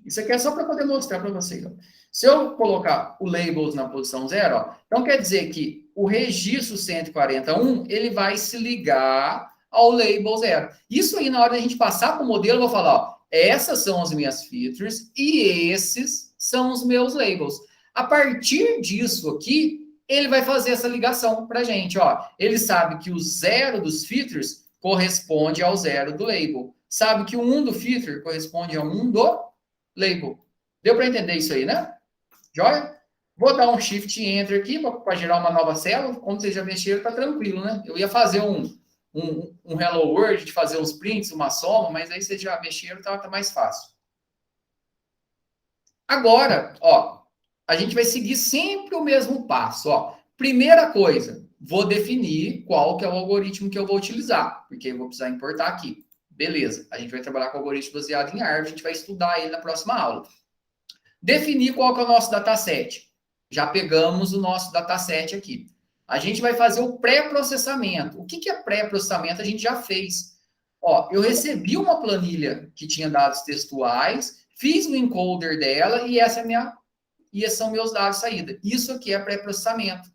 Speaker 1: Isso aqui é só para poder mostrar para vocês. Ó. Se eu colocar o labels na posição 0, ó, então quer dizer que o registro 141, ele vai se ligar ao label 0. Isso aí, na hora da gente passar para o modelo, eu vou falar, ó, essas são as minhas features e esses são os meus labels. A partir disso aqui, ele vai fazer essa ligação para a gente. Ó. Ele sabe que o 0 dos features corresponde ao 0 do label. Sabe que o 1 do feature corresponde ao 1 do label. Deu para entender isso aí, né? Joia? Vou dar um Shift Enter aqui para gerar uma nova célula. Como vocês já mexeram, tá tranquilo, né? Eu ia fazer um Hello World, de fazer uns prints, uma soma, mas aí vocês já mexeram, tá mais fácil. Agora, ó, a gente vai seguir sempre o mesmo passo, ó. Primeira coisa, vou definir qual que é o algoritmo que eu vou utilizar, porque eu vou precisar importar aqui. Beleza, a gente vai trabalhar com algoritmo baseado em árvore, a gente vai estudar ele na próxima aula. Definir qual que é o nosso dataset. Já pegamos o nosso dataset aqui. A gente vai fazer o pré-processamento. O que é pré-processamento? A gente já fez. Ó, eu recebi uma planilha que tinha dados textuais, fiz o encoder dela e essa é e esses são meus dados de saída. Isso aqui é pré-processamento.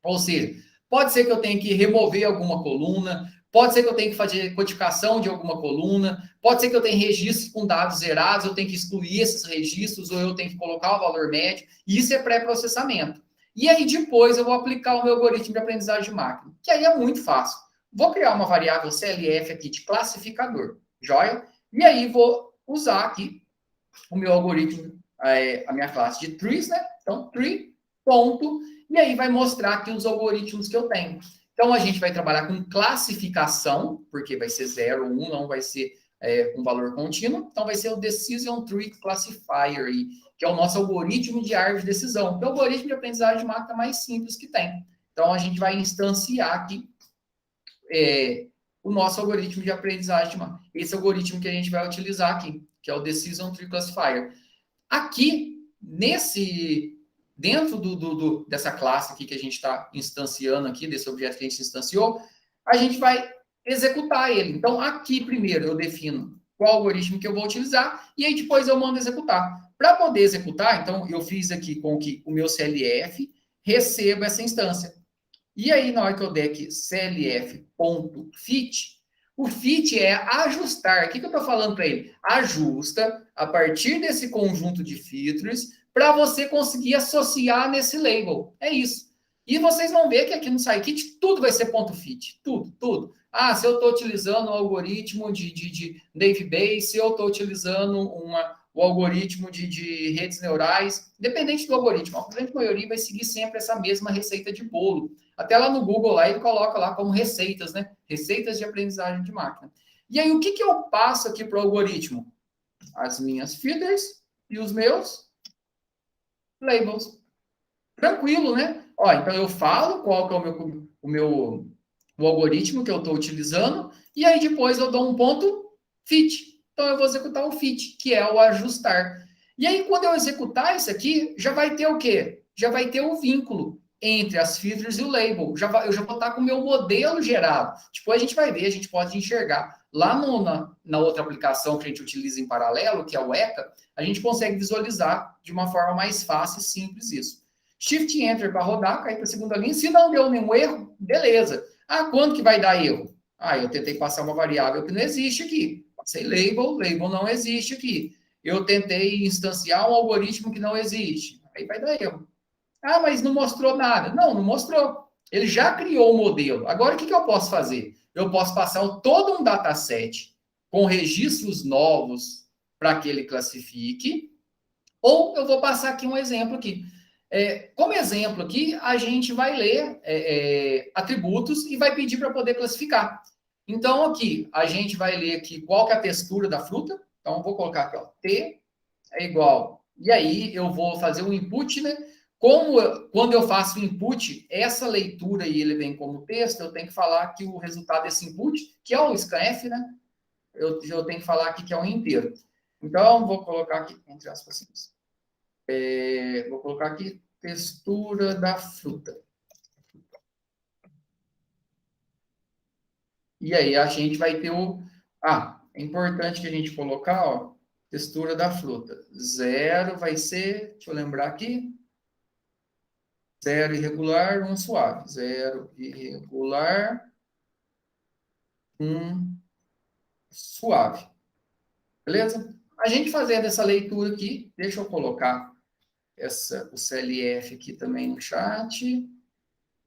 Speaker 1: Ou seja, pode ser que eu tenha que remover alguma coluna, pode ser que eu tenha que fazer codificação de alguma coluna, pode ser que eu tenha registros com dados zerados, eu tenho que excluir esses registros, ou eu tenho que colocar o valor médio. Isso é pré-processamento. E aí, depois, eu vou aplicar o meu algoritmo de aprendizagem de máquina, que aí é muito fácil. Vou criar uma variável CLF aqui de classificador, joia? E aí, vou usar aqui o meu algoritmo, a minha classe de trees, né? Então, tree, ponto, e aí vai mostrar aqui os algoritmos que eu tenho. Então, a gente vai trabalhar com classificação, porque vai ser 0, 1, não vai ser com valor contínuo, então vai ser o Decision Tree Classifier, aí, que é o nosso algoritmo de árvore de decisão, que é o algoritmo de aprendizagem de máquina mais simples que tem. Então, a gente vai instanciar aqui o nosso algoritmo de aprendizagem de máquina. Esse algoritmo que a gente vai utilizar aqui, que é o Decision Tree Classifier. Aqui, dentro dessa classe aqui que a gente está instanciando aqui, desse objeto que a gente instanciou, a gente vai executar ele. Então, aqui primeiro eu defino qual algoritmo que eu vou utilizar e aí depois eu mando executar. Para poder executar, então, eu fiz aqui com que o meu CLF receba essa instância. E aí, na hora que eu der aqui clf.fit, o fit é ajustar. O que eu estou falando para ele? Ajusta a partir desse conjunto de features para você conseguir associar nesse label. É isso. E vocês vão ver que aqui no scikit tudo vai ser ponto .fit. Tudo. Ah, se eu estou utilizando o algoritmo de Naive Bayes, se eu estou utilizando o algoritmo de redes neurais, independente do algoritmo, a grande maioria vai seguir sempre essa mesma receita de bolo. Até lá no Google, lá, ele coloca lá como receitas, né? Receitas de aprendizagem de máquina. E aí, o que eu passo aqui para o algoritmo? As minhas feeders e os meus labels. Tranquilo, né? Ó, então, eu falo qual que é o algoritmo que eu estou utilizando, e aí depois eu dou um ponto fit. Então, eu vou executar o fit, que é o ajustar. E aí, quando eu executar isso aqui, já vai ter o quê? Já vai ter o vínculo entre as features e o label. Eu já vou estar com o meu modelo gerado. Depois a gente vai ver, a gente pode enxergar. Lá na outra aplicação que a gente utiliza em paralelo, que é o ECA, a gente consegue visualizar de uma forma mais fácil e simples isso. Shift Enter para rodar, cair para a segunda linha. Se não deu nenhum erro, beleza. Ah, quando que vai dar erro? Ah, eu tentei passar uma variável que não existe aqui. Passei label não existe aqui. Eu tentei instanciar um algoritmo que não existe. Aí vai dar erro. Ah, mas não mostrou nada. Não mostrou. Ele já criou o modelo. Agora, o que eu posso fazer? Eu posso passar todo um dataset com registros novos para que ele classifique, ou eu vou passar aqui um exemplo aqui. Como exemplo aqui, a gente vai ler atributos e vai pedir para poder classificar. Então, aqui, a gente vai ler aqui qual que é a textura da fruta. Então, eu vou colocar aqui, ó, T é igual. E aí, eu vou fazer um input, né? Quando eu faço o input, essa leitura e ele vem como texto, eu tenho que falar que o resultado desse input, que é o scanf, né? Eu tenho que falar aqui que é um inteiro. Então, vou colocar aqui, entre aspas, vou colocar aqui textura da fruta. E aí, a gente vai ter é importante que a gente colocar, ó, textura da fruta. 0 vai ser, deixa eu lembrar aqui, 0 irregular, 1 suave. 0 irregular, 1 suave. Beleza? A gente fazendo essa leitura aqui, deixa eu colocar o CLF aqui também no chat.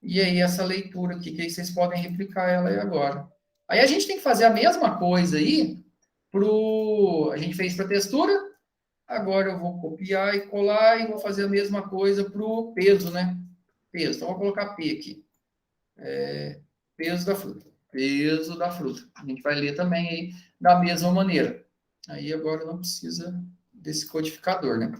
Speaker 1: E aí, essa leitura aqui, que aí vocês podem replicar ela aí agora. Aí a gente tem que fazer a mesma coisa aí a gente fez para a textura. Agora eu vou copiar e colar e vou fazer a mesma coisa para o peso, né? Peso. Então, vou colocar P aqui. Peso da fruta. Peso da fruta. A gente vai ler também aí da mesma maneira. Aí agora não precisa desse codificador, né?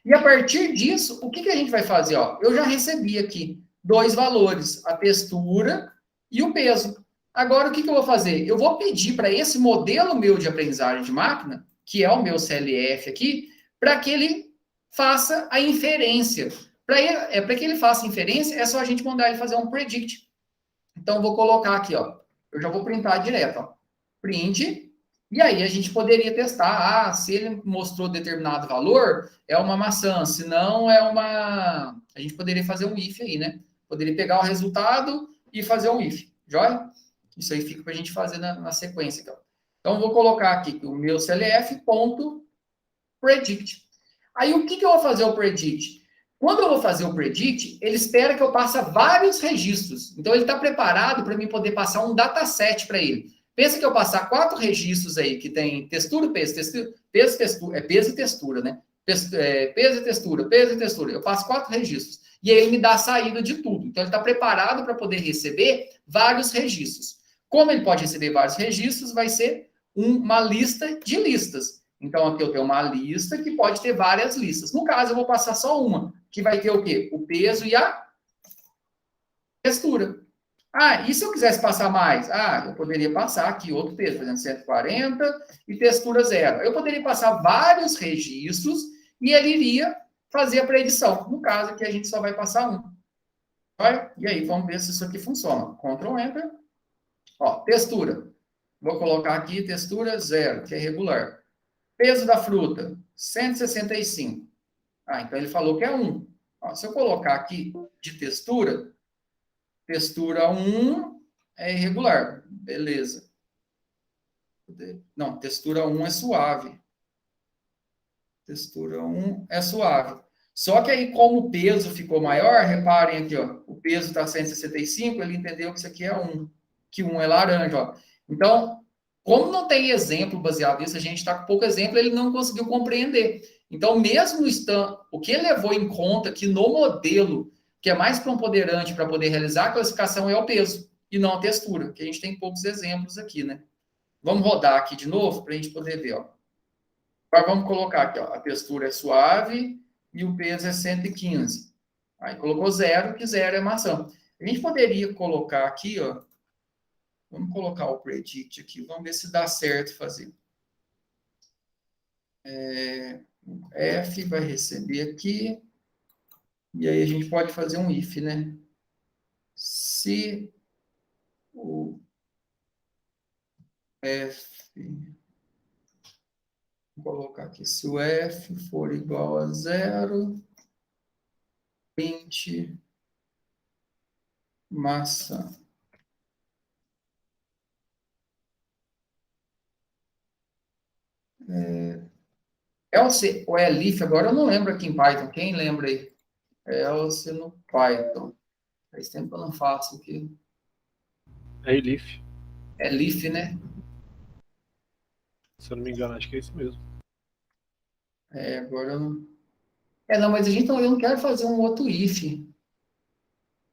Speaker 1: E a partir disso, o que a gente vai fazer? Ó, eu já recebi aqui 2 valores, a textura e o peso. Agora, o que eu vou fazer? Eu vou pedir para esse modelo meu de aprendizagem de máquina, que é o meu CLF aqui, para que ele faça a inferência. Para que ele faça a inferência, é só a gente mandar ele fazer um predict. Então, eu vou colocar aqui, ó. Eu já vou printar direto, ó. Print. E aí, a gente poderia testar. Se ele mostrou determinado valor, é uma maçã. Se não, é uma... A gente poderia fazer um if aí, né? Poderia pegar o resultado e fazer um if. Joia? Isso aí fica para a gente fazer na sequência. Então, eu vou colocar aqui o meu CLF.predict. Aí, o que eu vou fazer o predict? Quando eu vou fazer o predict, ele espera que eu passe vários registros. Então, ele está preparado para mim poder passar um dataset para ele. Pensa que eu passar 4 registros aí, que tem textura, peso, textura. Peso e textura, né? Peso e textura, peso e textura. Eu passo 4 registros. E aí, ele me dá a saída de tudo. Então, ele está preparado para poder receber vários registros. Como ele pode receber vários registros, vai ser uma lista de listas. Então, aqui eu tenho uma lista que pode ter várias listas. No caso, eu vou passar só uma, que vai ter o quê? O peso e a textura. Ah, e se eu quisesse passar mais? Ah, eu poderia passar aqui outro peso, por exemplo, 140 e textura 0. Eu poderia passar vários registros e ele iria fazer a predição. No caso, aqui a gente só vai passar um. E aí, vamos ver se isso aqui funciona. Ctrl Enter. Ó, textura. Vou colocar aqui textura 0, que é regular. Peso da fruta, 165. Ah, então ele falou que é 1. Ó, se eu colocar aqui de textura 1 é irregular. Beleza. Não, textura 1 é suave. Textura 1 é suave. Só que aí, como o peso ficou maior, reparem aqui, ó, o peso está 165, ele entendeu que isso aqui é 1, que 1 é laranja, ó. Então, como não tem exemplo baseado nisso, a gente está com pouco exemplo, ele não conseguiu compreender. Então, mesmo o que ele levou em conta que no modelo que é mais preponderante para poder realizar a classificação é o peso, e não a textura, que a gente tem poucos exemplos aqui, né? Vamos rodar aqui de novo, para a gente poder ver, ó. Agora vamos colocar aqui, ó, a textura é suave e o peso é 115. Aí colocou 0, que 0 é maçã. A gente poderia colocar aqui, ó, vamos colocar o predict aqui, vamos ver se dá certo fazer. O F vai receber aqui, e aí a gente pode fazer um if, né? Se o F, vou colocar aqui, se o F for igual a 0, print maçã. Else ou elif, agora eu não lembro aqui em Python, quem lembra aí? Else no Python. Faz tempo que eu não faço aqui.
Speaker 4: É elif.
Speaker 1: É elif, né?
Speaker 4: Se eu não me engano, acho que é isso mesmo.
Speaker 1: Agora eu não... não, mas eu não quero fazer um outro if.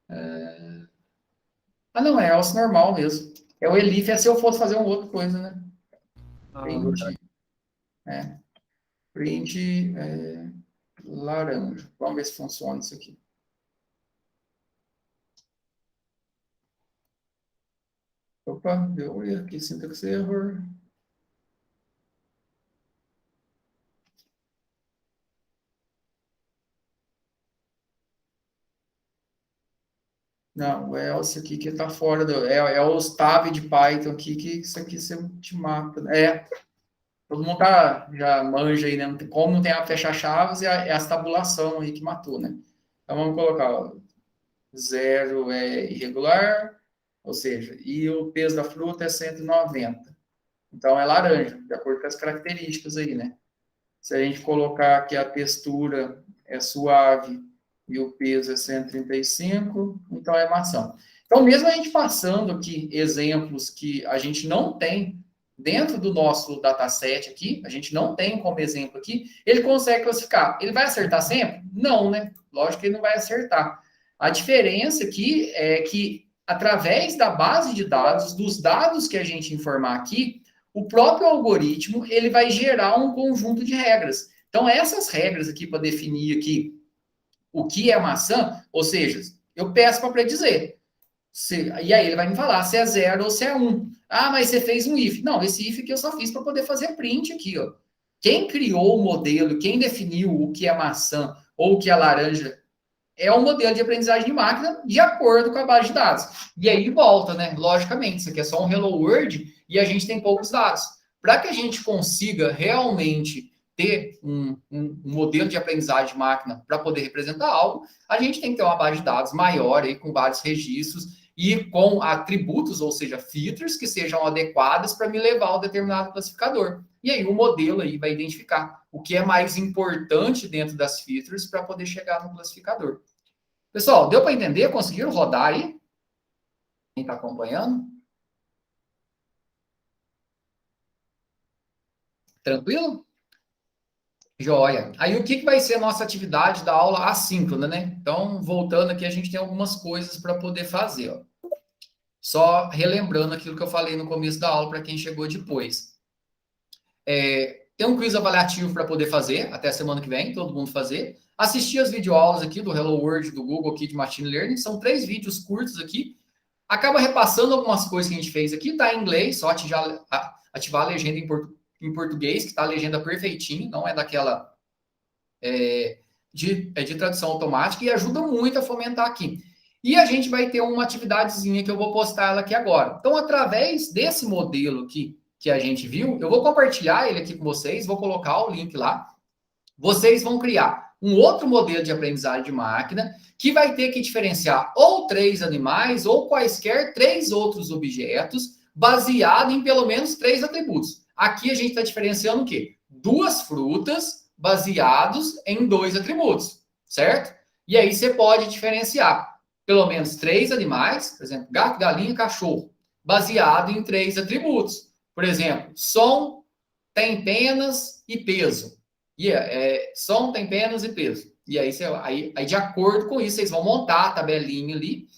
Speaker 1: Ah, não, é else normal mesmo. O elif é se eu fosse fazer uma outra coisa, né? Print. Print laranja. Vamos ver se funciona isso aqui. Opa, deu aqui, syntax error. Não, o else aqui que está fora do... É os tab de Python aqui, que isso aqui você te mata. Todo mundo já manja aí, né? Como não tem a fecha-chaves, é a tabulação aí que matou, né? Então, vamos colocar, ó, 0 é irregular, ou seja, e o peso da fruta é 190. Então, é laranja, de acordo com as características aí, né? Se a gente colocar que a textura é suave e o peso é 135, então é maçã. Então, mesmo a gente passando aqui exemplos que a gente não tem dentro do nosso dataset aqui, a gente não tem como exemplo aqui, ele consegue classificar. Ele vai acertar sempre? Não, né? Lógico que ele não vai acertar. A diferença aqui é que, através da base de dados, dos dados que a gente informar aqui, o próprio algoritmo ele vai gerar um conjunto de regras. Então, essas regras aqui para definir aqui o que é maçã, ou seja, eu peço para predizer. E aí ele vai me falar se é 0 ou se é 1. Ah, mas você fez um if. Não, esse if que eu só fiz para poder fazer print aqui, ó. Quem criou o modelo, quem definiu o que é maçã ou o que é laranja, é um modelo de aprendizagem de máquina de acordo com a base de dados. E aí volta, né? Logicamente, isso aqui é só um Hello World e a gente tem poucos dados. Para que a gente consiga realmente ter um modelo de aprendizagem de máquina para poder representar algo, a gente tem que ter uma base de dados maior aí, com vários registros e com atributos, ou seja, filters que sejam adequados para me levar ao determinado classificador. E aí o modelo aí vai identificar o que é mais importante dentro das filters para poder chegar no classificador. Pessoal, deu para entender? Conseguiram rodar aí? Quem está acompanhando? Tranquilo? Joia. Aí o que vai ser a nossa atividade da aula assíncrona, né? Então, voltando aqui, a gente tem algumas coisas para poder fazer, ó. Só relembrando aquilo que eu falei no começo da aula para quem chegou depois. Tem um quiz avaliativo para poder fazer, até semana que vem, todo mundo fazer. Assistir as videoaulas aqui do Hello World, do Google aqui de Machine Learning. São 3 vídeos curtos aqui. Acaba repassando algumas coisas que a gente fez aqui, tá em inglês, só ativar a legenda em português, que tá a legenda perfeitinho, não é daquela de tradução automática, e ajuda muito a fomentar aqui. E a gente vai ter uma atividadezinha que eu vou postar ela aqui agora. Então, através desse modelo aqui que a gente viu, eu vou compartilhar ele aqui com vocês, vou colocar o link lá. Vocês vão criar um outro modelo de aprendizagem de máquina que vai ter que diferenciar ou 3 animais ou quaisquer 3 outros objetos baseado em pelo menos 3 atributos. Aqui a gente está diferenciando o quê? 2 frutas baseados em 2 atributos, certo? E aí você pode diferenciar pelo menos 3 animais, por exemplo, gato, galinha, cachorro, baseado em 3 atributos. Por exemplo, som, tem penas e peso. Som, tem penas e peso. E aí, de acordo com isso, vocês vão montar a tabelinha ali.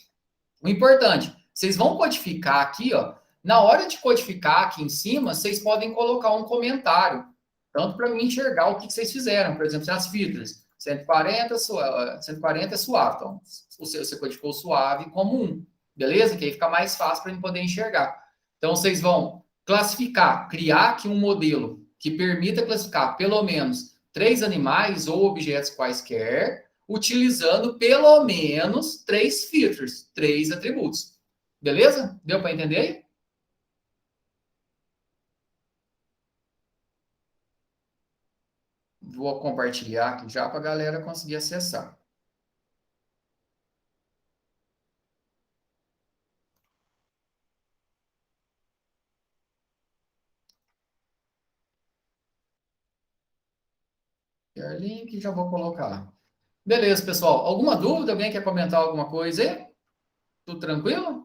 Speaker 1: O importante, vocês vão codificar aqui, ó. Na hora de codificar aqui em cima, vocês podem colocar um comentário, tanto para mim enxergar o que vocês fizeram. Por exemplo, as filtros, 140 é suave. Então, você codificou suave como 1, beleza? Que aí fica mais fácil para mim poder enxergar. Então, vocês vão classificar, criar aqui um modelo que permita classificar pelo menos 3 animais ou objetos quaisquer, utilizando pelo menos 3 filtros, 3 atributos. Beleza? Deu para entender aí? Vou compartilhar aqui já para a galera conseguir acessar. Share link, já vou colocar. Beleza, pessoal. Alguma dúvida? Alguém quer comentar alguma coisa aí? Tudo tranquilo?